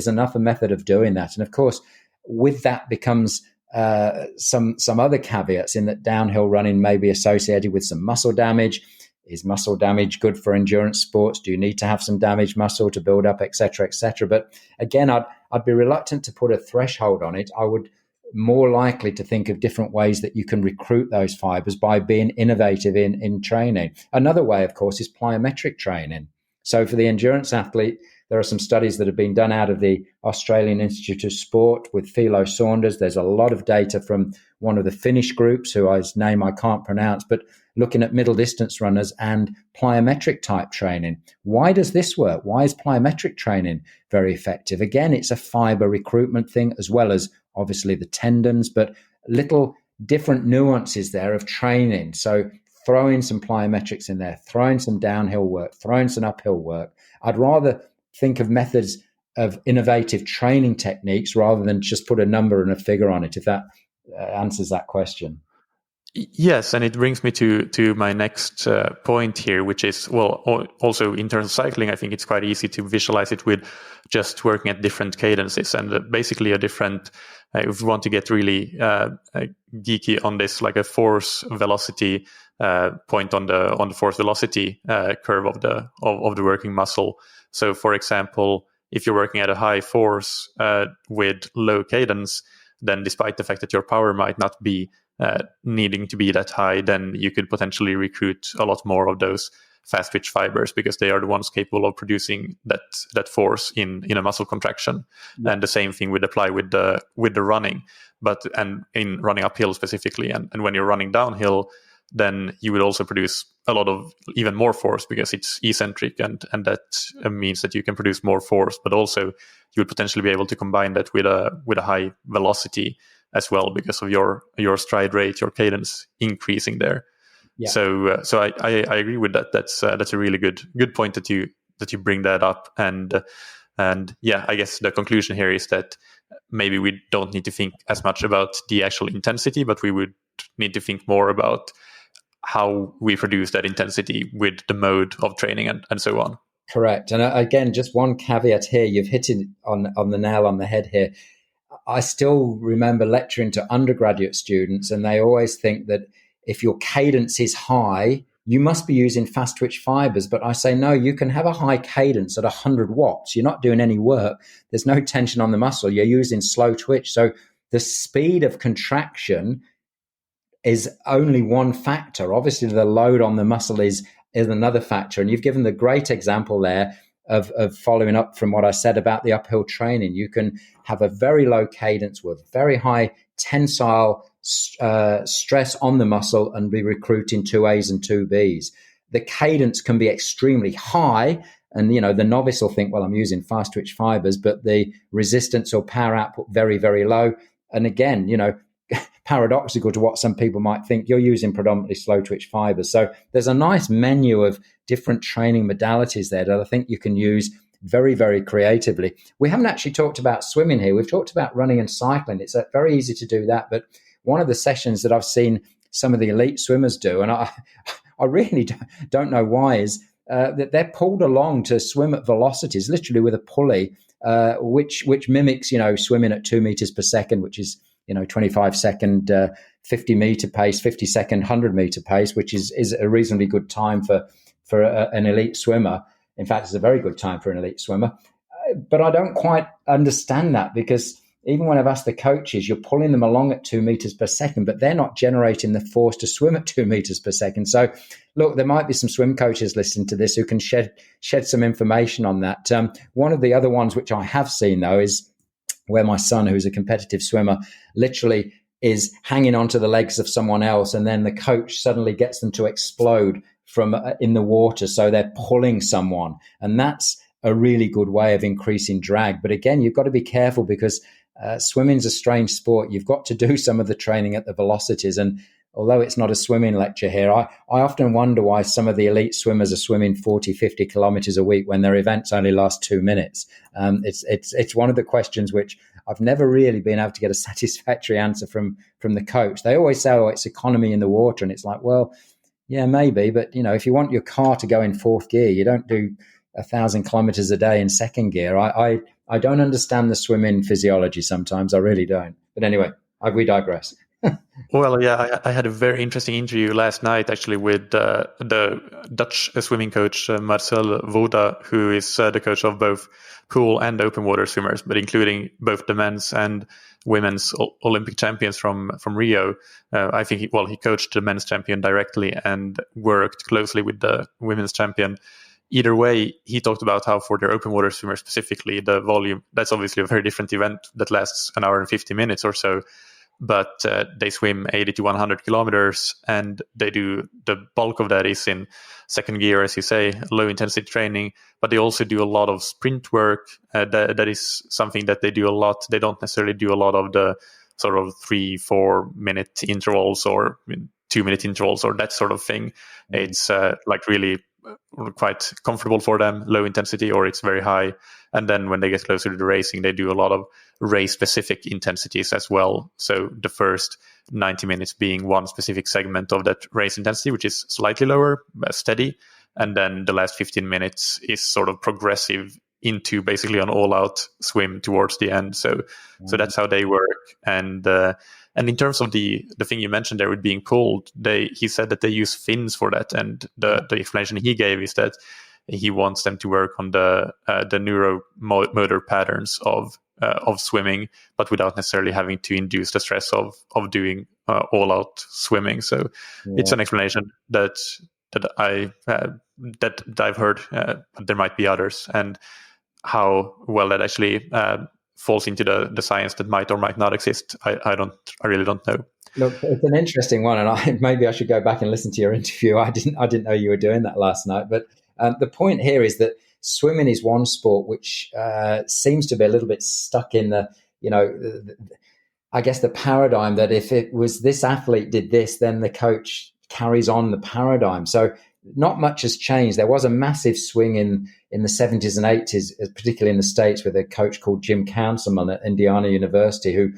another method of doing that. And of course, with that becomes some other caveats, in that downhill running may be associated with some muscle damage. Is muscle damage good for endurance sports? Do you need to have some damaged muscle to build up, et cetera, et cetera? But again, I'd be reluctant to put a threshold on it. I would more likely to think of different ways that you can recruit those fibers by being innovative in training. Another way, of course, is plyometric training. So for the endurance athlete, there are some studies that have been done out of the Australian Institute of Sport with Philo Saunders. There's a lot of data from one of the Finnish groups, whose name I can't pronounce, but looking at middle distance runners and plyometric type training. Why does this work? Why is plyometric training very effective? Again, it's a fiber recruitment thing, as well as obviously the tendons, but little different nuances there of training. So throwing some plyometrics in there, throwing some downhill work, throwing some uphill work. I'd rather think of methods of innovative training techniques rather than just put a number and a figure on it, if that answers that question. Yes, and it brings me to my next point here, which is, well, also in terms of cycling, I think it's quite easy to visualize it with just working at different cadences, and basically a different, if we want to get really geeky on this, like a force velocity point on the force velocity curve of the working muscle. So, for example, if you're working at a high force with low cadence, then despite the fact that your power might not be needing to be that high, then you could potentially recruit a lot more of those fast twitch fibers, because they are the ones capable of producing that force in a muscle contraction. Yeah. And the same thing would apply with the running, and in running uphill specifically. And when you're running downhill, then you would also produce a lot of even more force, because it's eccentric, and that means that you can produce more force, but also you would potentially be able to combine that with a high velocity as well, because of your stride rate, your cadence increasing there. Yeah. So I agree with that. That's a really good point that you bring that up. And yeah, I guess the conclusion here is that maybe we don't need to think as much about the actual intensity, but we would need to think more about how we produce that intensity with the mode of training and so on. Correct. And again, just one caveat here. You've hit it on the nail on the head here. I still remember lecturing to undergraduate students, and they always think that if your cadence is high, you must be using fast twitch fibers. But I say, no, you can have a high cadence at 100 watts. You're not doing any work. There's no tension on the muscle. You're using slow twitch. So the speed of contraction is only one factor. Obviously, the load on the muscle is another factor. And you've given the great example there of following up from what I said about the uphill training. You can have a very low cadence with very high tensile stress on the muscle and be recruiting 2As and 2Bs. The cadence can be extremely high, and the novice will think, well, I'm using fast twitch fibers, but the resistance or power output very, very low. And again, paradoxical to what some people might think. You're using predominantly slow twitch fibers. So there's a nice menu of different training modalities there that I think you can use very, very creatively. We haven't actually talked about swimming here. We've talked about running and cycling. It's very easy to do that. But one of the sessions that I've seen some of the elite swimmers do, and I really don't know why, is that they're pulled along to swim at velocities, literally with a pulley, which mimics, swimming at 2 meters per second, which is, 25-second, 50-meter pace, 50-second, 100-meter pace, which is a reasonably good time for an elite swimmer. In fact, it's a very good time for an elite swimmer. But I don't quite understand that, because even when I've asked the coaches, you're pulling them along at 2 meters per second, but they're not generating the force to swim at 2 meters per second. So, look, there might be some swim coaches listening to this who can shed some information on that. One of the other ones which I have seen, though, is where my son, who's a competitive swimmer, literally is hanging onto the legs of someone else, and then the coach suddenly gets them to explode from in the water. So they're pulling someone, and that's a really good way of increasing drag. But again, you've got to be careful, because swimming's a strange sport. You've got to do some of the training at the velocities. And although it's not a swimming lecture here, I often wonder why some of the elite swimmers are swimming 40, 50 kilometers a week when their events only last 2 minutes. It's one of the questions which I've never really been able to get a satisfactory answer from the coach. They always say, oh, it's economy in the water. And it's like, well, yeah, maybe. But, if you want your car to go in fourth gear, you don't do 1,000 kilometers a day in second gear. I don't understand the swimming physiology sometimes. I really don't. But anyway, we digress. Well, yeah, I had a very interesting interview last night, actually, with the Dutch swimming coach, Marcel Voda, who is the coach of both pool and open water swimmers, but including both the men's and women's Olympic champions from Rio. I think he coached the men's champion directly and worked closely with the women's champion. Either way, he talked about how for their open water swimmers specifically, the volume, that's obviously a very different event that lasts an hour and 50 minutes or so, but they swim 80 to 100 kilometers, and they do, the bulk of that is in second gear, as you say, low intensity training, but they also do a lot of sprint work. That is something that they do a lot. They don't necessarily do a lot of the sort of 3-4 minute intervals or 2 minute intervals or that sort of thing. It's like really quite comfortable for them, low intensity, or it's very high. And then when they get closer to the racing, they do a lot of race specific intensities as well. So the first 90 minutes being one specific segment of that race intensity, which is slightly lower, steady. And then the last 15 minutes is sort of progressive into basically an all out swim towards the end. So that's how they work. And in terms of the thing you mentioned there with being pulled, he said that they use fins for that. And the explanation he gave is that he wants them to work on the neuromotor patterns of swimming, but without necessarily having to induce the stress of doing all out swimming. So it's an explanation that I've heard. There might be others, and how well that actually falls into the science that might or might not exist, I really don't know. Look, it's an interesting one, and maybe I should go back and listen to your interview. I didn't know you were doing that last night. But the point here is that swimming is one sport which seems to be a little bit stuck in I guess the paradigm that if it was this athlete did this, then the coach carries on the paradigm. So not much has changed. There was a massive swing in the 70s and 80s, particularly in the States, with a coach called Jim Councilman at Indiana University, who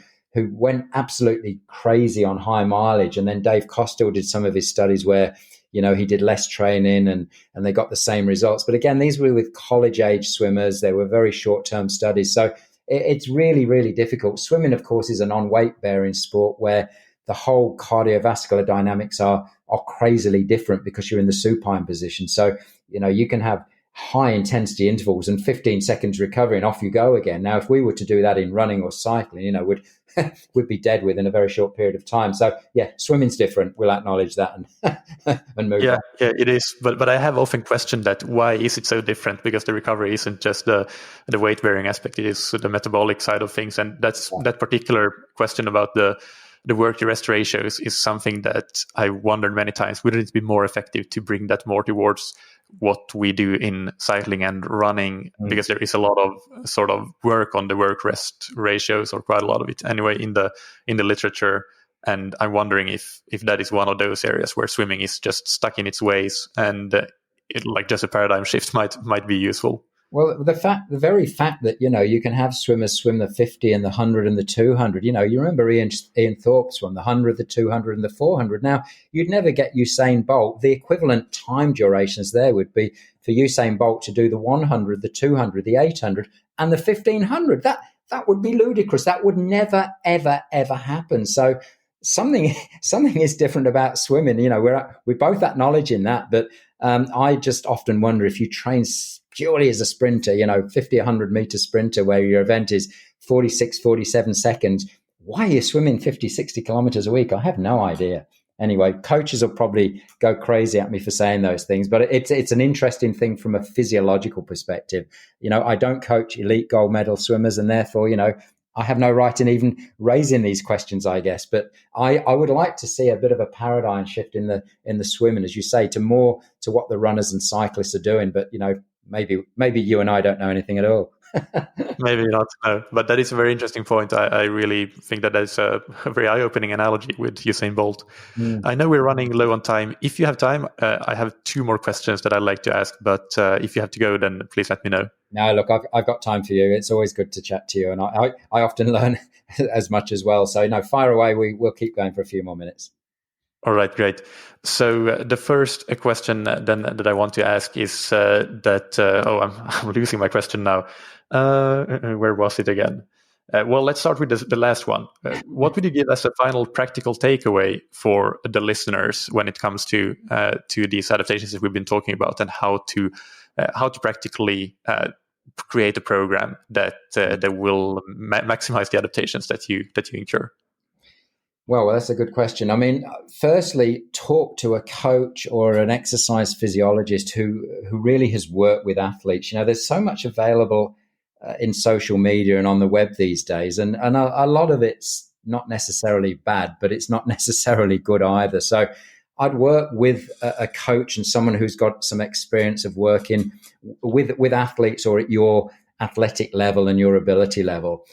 went absolutely crazy on high mileage. And then Dave Costill did some of his studies where, he did less training and they got the same results. But again, these were with college age swimmers. They were very short-term studies. So it's really, really difficult. Swimming, of course, is a non-weight bearing sport where the whole cardiovascular dynamics are crazily different because you're in the supine position. So, you can have high intensity intervals and 15 seconds recovery and off you go again. Now, if we were to do that in running or cycling, we'd be dead within a very short period of time. So yeah, swimming's different. We'll acknowledge that and move on. Yeah, it is. But I have often questioned that. Why is it so different? Because the recovery isn't just the weight bearing aspect. It is the metabolic side of things. And that particular question about the work to rest ratios is something that I wondered many times. Wouldn't it be more effective to bring that more towards what we do in cycling and running? Because there is a lot of sort of work on the work rest ratios, or quite a lot of it anyway, in the literature. And I'm wondering if that is one of those areas where swimming is just stuck in its ways, and like just a paradigm shift might be useful. Well, the very fact that, you can have swimmers swim the 50 and the 100 and the 200, you remember Ian Thorpe swam the 100, the 200 and the 400. Now, you'd never get Usain Bolt. The equivalent time durations there would be for Usain Bolt to do the 100, the 200, the 800 and the 1500. That would be ludicrous. That would never, ever, ever happen. So something is different about swimming. We're both acknowledging that, but I just often wonder if you train purely as a sprinter, 50, 100 meter sprinter, where your event is 46, 47 seconds. Why are you swimming 50, 60 kilometers a week? I have no idea. Anyway, coaches will probably go crazy at me for saying those things, but it's an interesting thing from a physiological perspective. I don't coach elite gold medal swimmers, and therefore, I have no right in even raising these questions, I guess. But I would like to see a bit of a paradigm shift in the swimming, as you say, to what the runners and cyclists are doing. But maybe you and I don't know anything at all. Maybe not, no. But that is a very interesting point. I really think that is a very eye-opening analogy with Usain Bolt. I know we're running low on time. If you have time, I have 2 more questions that I'd like to ask. But if you have to go, then please let me know. No, look, I've got time for you. It's always good to chat to you. And I often learn as much as well. So, fire away. We'll keep going for a few more minutes. All right, great. So the first question then that I want to ask is I'm losing my question now. Where was it again? Well, let's start with the last one. What would you give as a final practical takeaway for the listeners when it comes to these adaptations that we've been talking about, and how to practically create a program that will maximize the adaptations that you incur? Well, that's a good question. I mean, firstly, talk to a coach or an exercise physiologist who really has worked with athletes. There's so much available in social media and on the web these days, and a lot of it's not necessarily bad, but it's not necessarily good either. So I'd work with a coach and someone who's got some experience of working with athletes or at your athletic level and your ability level.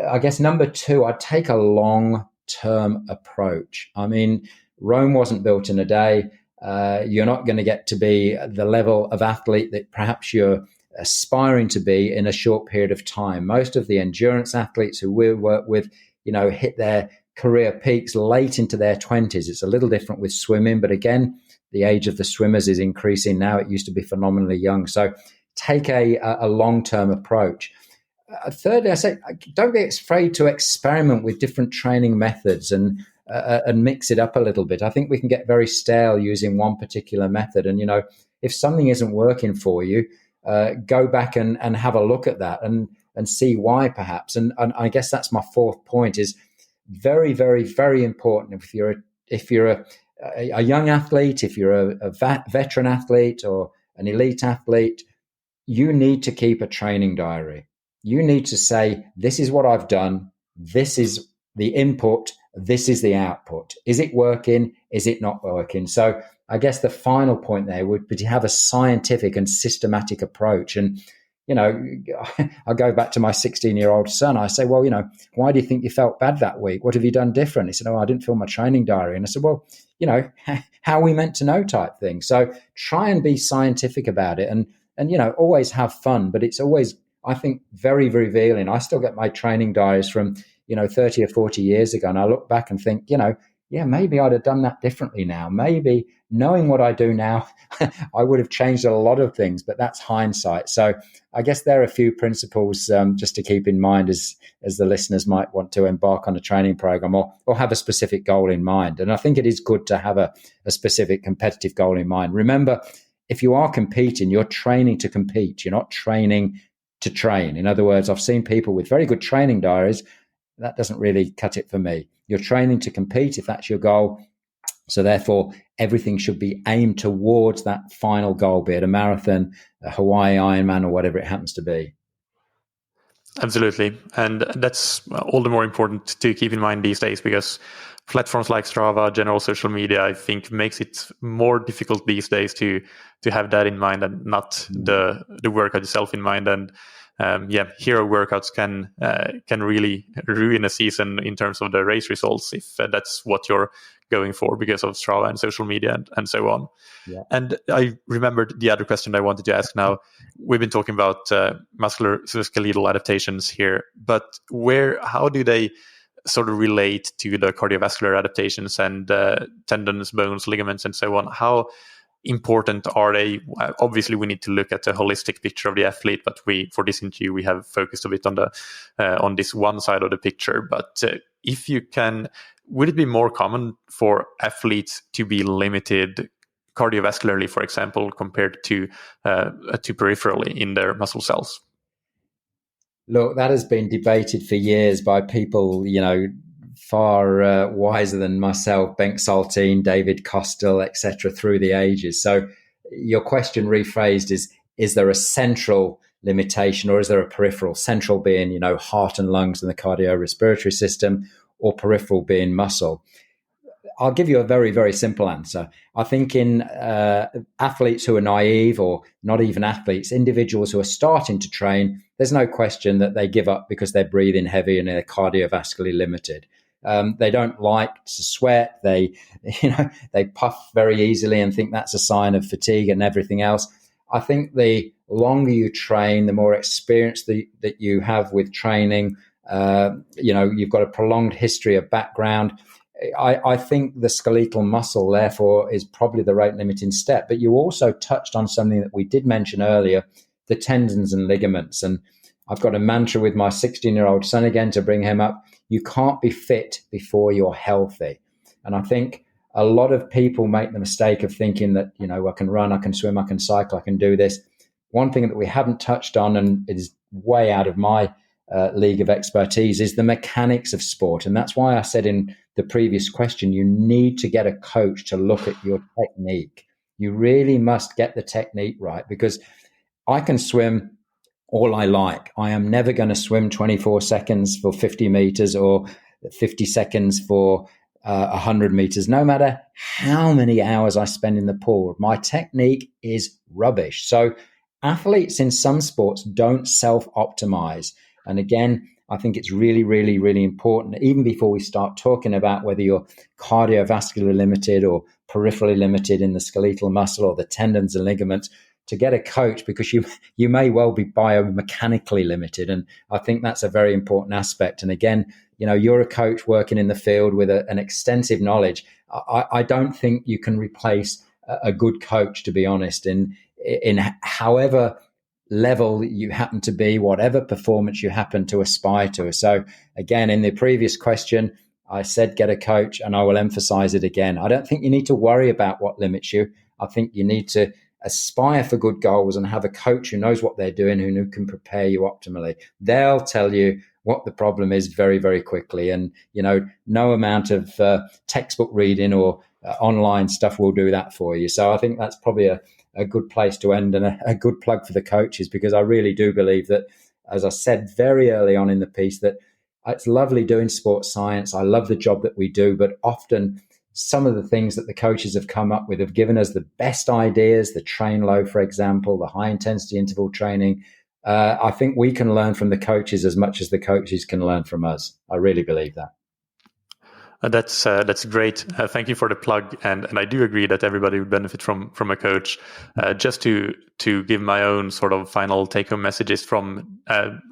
I guess number 2, I'd take a long-term approach. I mean, Rome wasn't built in a day. You're not going to get to be the level of athlete that perhaps you're aspiring to be in a short period of time. Most of the endurance athletes who we work with, hit their career peaks late into their 20s. It's a little different with swimming, but again, the age of the swimmers is increasing now. It used to be phenomenally young. So take a long-term approach. Thirdly, I say, don't be afraid to experiment with different training methods and mix it up a little bit. I think we can get very stale using one particular method. And, if something isn't working for you, go back and have a look at that and see why perhaps. And I guess that's my 4th point, is very, very, very important. If you're a young athlete, if you're a veteran athlete or an elite athlete, you need to keep a training diary. You need to say, this is what I've done. This is the input. This is the output. Is it working? Is it not working? So I guess the final point there would be to have a scientific and systematic approach. And, I go back to my 16-year-old son. I say, well, why do you think you felt bad that week? What have you done different? He said, I didn't fill my training diary. And I said, well, how are we meant to know type thing? So try and be scientific about it and always have fun. But it's always, I think, very, very revealing. I still get my training diaries from, 30 or 40 years ago. And I look back and think, maybe I'd have done that differently now. Maybe knowing what I do now, I would have changed a lot of things, but that's hindsight. So I guess there are a few principles just to keep in mind as the listeners might want to embark on a training program or have a specific goal in mind. And I think it is good to have a specific competitive goal in mind. Remember, if you are competing, you're training to compete. You're not training to train. In other words, I've seen people with very good training diaries. That doesn't really cut it for me. You're training to compete if that's your goal. So therefore, everything should be aimed towards that final goal, be it a marathon, a Hawaii Ironman, or whatever it happens to be. Absolutely. And that's all the more important to keep in mind these days, because platforms like Strava, general social media, I think makes it more difficult these days to have that in mind and not the workout itself in mind. And hero workouts can really ruin a season in terms of the race results if that's what you're going for because of Strava and social media and so on. Yeah. And I remembered the other question I wanted to ask now. We've been talking about musculoskeletal adaptations here, but how do they sort of relate to the cardiovascular adaptations and tendons, bones, ligaments, and so on? How important are they? Obviously, we need to look at the holistic picture of the athlete, but for this interview, we have focused a bit on this one side of the picture. But if you can, would it be more common for athletes to be limited cardiovascularly, for example, compared to peripherally in their muscle cells? Look, that has been debated for years by people, far wiser than myself, Bengt Saltine, David Costel, etc., through the ages. So your question rephrased is there a central limitation or is there a peripheral? Central being, heart and lungs and the cardiorespiratory system, or peripheral being muscle. I'll give you a very, very simple answer. I think in athletes who are naive, or not even athletes, individuals who are starting to train, there's no question that they give up because they're breathing heavy and they're cardiovascularly limited. They don't like to sweat. They puff very easily and think that's a sign of fatigue and everything else. I think the longer you train, the more experience that you have with training, you've got a prolonged history of background. I think the skeletal muscle, therefore, is probably the rate limiting step. But you also touched on something that we did mention earlier, the tendons and ligaments. And I've got a mantra with my 16-year-old son again to bring him up. You can't be fit before you're healthy. And I think a lot of people make the mistake of thinking that, I can run, I can swim, I can cycle, I can do this. One thing that we haven't touched on, and is way out of my league of expertise, is the mechanics of sport. And that's why I said in the previous question, you need to get a coach to look at your technique. You really must get the technique right, because I can swim all I like. I am never going to swim 24 seconds for 50 meters or 50 seconds for 100 meters, no matter how many hours I spend in the pool. My technique is rubbish. So athletes in some sports don't self-optimize. And again, I think it's really, really, really important, even before we start talking about whether you're cardiovascular limited or peripherally limited in the skeletal muscle or the tendons and ligaments, to get a coach, because you may well be biomechanically limited. And I think that's a very important aspect. And again, you're a coach working in the field with an extensive knowledge. I don't think you can replace a good coach, to be honest, in however level you happen to be, whatever performance you happen to aspire to. So again, in the previous question, I said get a coach, and I will emphasize it again. I don't think you need to worry about what limits you. I think you need to aspire for good goals and have a coach who knows what they're doing, who can prepare you optimally. They'll tell you what the problem is very, very quickly. And, no amount of textbook reading or online stuff will do that for you. So I think that's probably a good place to end, and a good plug for the coaches, because I really do believe that, as I said very early on in the piece, that it's lovely doing sports science. I love the job that we do, but often some of the things that the coaches have come up with have given us the best ideas, the train low, for example, the high intensity interval training. I think we can learn from the coaches as much as the coaches can learn from us. I really believe that. That's great. Thank you for the plug, and I do agree that everybody would benefit from a coach. Just to give my own sort of final take-home messages from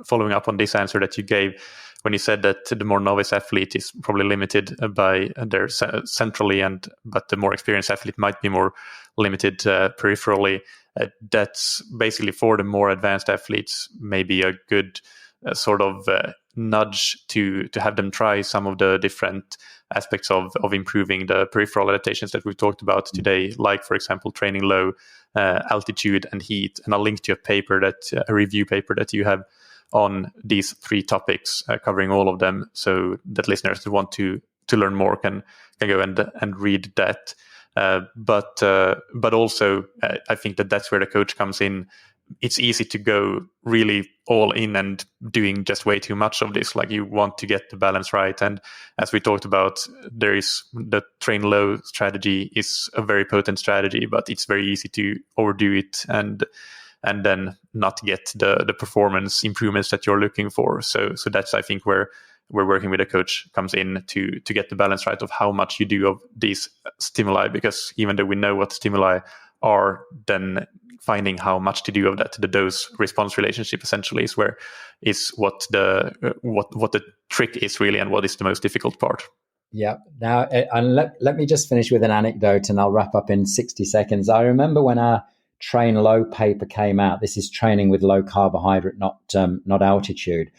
following up on this answer that you gave, when you said that the more novice athlete is probably limited by their centrally, but the more experienced athlete might be more limited peripherally. That's basically for the more advanced athletes, maybe a good sort of nudge to have them try some of the different aspects of improving the peripheral adaptations that we've talked about today, like, for example, training low altitude and heat. And I'll link to a review paper that you have on these three topics, covering all of them, so that listeners who want to learn more can go and read that. But also, I think that's where the coach comes in. It's easy to go really all in and doing just way too much of this. Like, you want to get the balance right. And as we talked about, there is the train low strategy is a very potent strategy, but it's very easy to overdo it. And and then not get the performance improvements that you're looking for. So that's, I think, where working with a coach comes in to get the balance right of how much you do of these stimuli, because even though we know what stimuli are, then finding how much to do of that, the dose response relationship essentially is what the trick is really, and what is the most difficult part. Yeah. Now, and let me just finish with an anecdote, and I'll wrap up in 60 seconds. I remember when our Train Low paper came out. This is training with low carbohydrate, not altitude.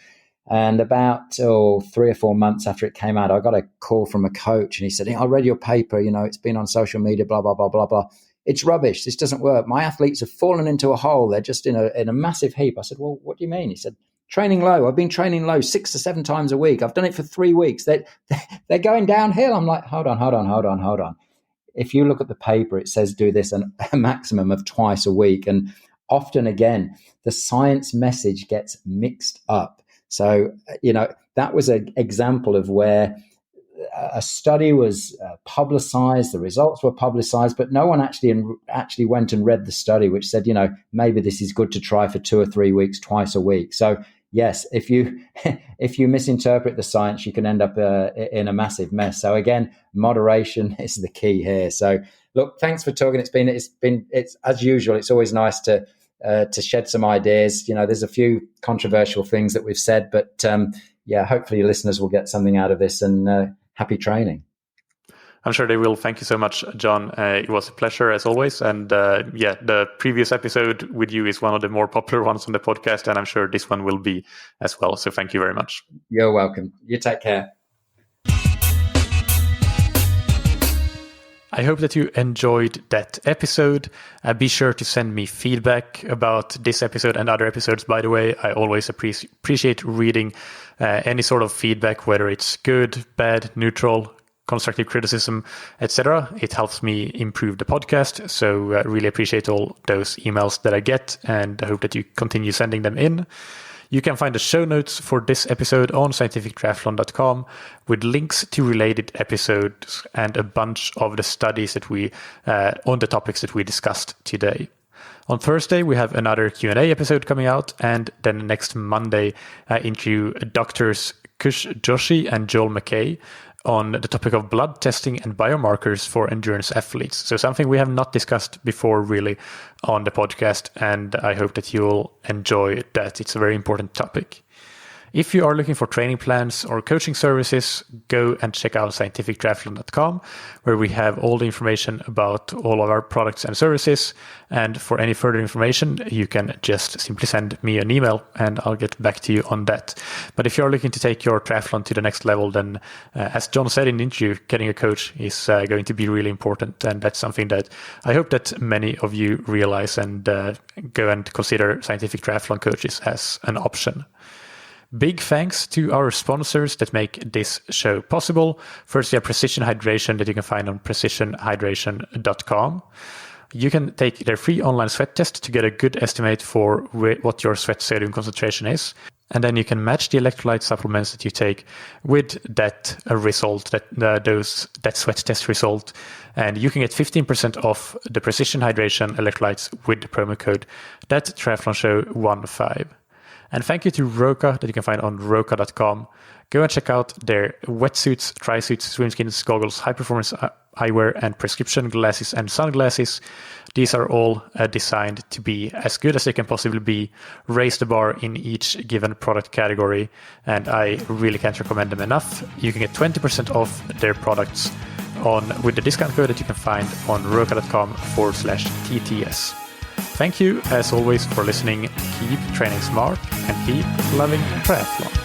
And about 3 or 4 months after it came out, I got a call from a coach, and he said, I read your paper. It's been on social media, blah, blah, blah, blah, blah. It's rubbish. This doesn't work. My athletes have fallen into a hole. They're just in a massive heap. I said, well, what do you mean? He said, training low. I've been training low 6 to 7 times a week. I've done it for 3 weeks. They're going downhill. I'm like, hold on. If you look at the paper, it says do this a maximum of twice a week. And often, again, the science message gets mixed up. So, that was an example of where a study was publicized, the results were publicized, but no one actually went and read the study, which said, maybe this is good to try for 2 or 3 weeks, twice a week. So yes, if you misinterpret the science, you can end up in a massive mess. So again, moderation is the key here. So look, thanks for talking. It's as usual. It's always nice to shed some ideas. There's a few controversial things that we've said, but hopefully your listeners will get something out of this, and happy training. I'm sure they will. Thank you so much, John. It was a pleasure as always. And the previous episode with you is one of the more popular ones on the podcast, and I'm sure this one will be as well. So thank you very much. You're welcome. You take care. I hope that you enjoyed that episode. Be sure to send me feedback about this episode and other episodes, by the way. I always appreciate reading any sort of feedback, whether it's good, bad, neutral, constructive criticism, etc. It helps me improve the podcast. So I really appreciate all those emails that I get, and I hope that you continue sending them in. You can find the show notes for this episode on scientifictriathlon.com with links to related episodes and a bunch of the studies that we on the topics that we discussed today. On Thursday, we have another Q&A episode coming out, and then next Monday, I interview Doctors Kush Joshi and Joel McKay on the topic of blood testing and biomarkers for endurance athletes. So something we have not discussed before really on the podcast, and I hope that you'll enjoy that. It's a very important topic. If you are looking for training plans or coaching services, go and check out scientifictriathlon.com, where we have all the information about all of our products and services. And for any further information, you can just simply send me an email and I'll get back to you on that. But if you're looking to take your triathlon to the next level, then as John said in the interview, getting a coach is going to be really important. And that's something that I hope that many of you realize and go and consider scientific triathlon coaches as an option. Big thanks to our sponsors that make this show possible. First, we have Precision Hydration that you can find on precisionhydration.com. You can take their free online sweat test to get a good estimate for what your sweat sodium concentration is. And then you can match the electrolyte supplements that you take with that result, that sweat test result. And you can get 15% off the Precision Hydration electrolytes with the promo code THATTriathlonshow15. And thank you to Roka that you can find on roka.com. Go and check out their wetsuits, tri-suits, swim skins, goggles, high-performance eyewear, and prescription glasses and sunglasses. These are all designed to be as good as they can possibly be, raise the bar in each given product category, and I really can't recommend them enough. You can get 20% off their products with the discount code that you can find on roka.com/TTS. Thank you, as always, for listening. Keep training smart and keep loving triathlon.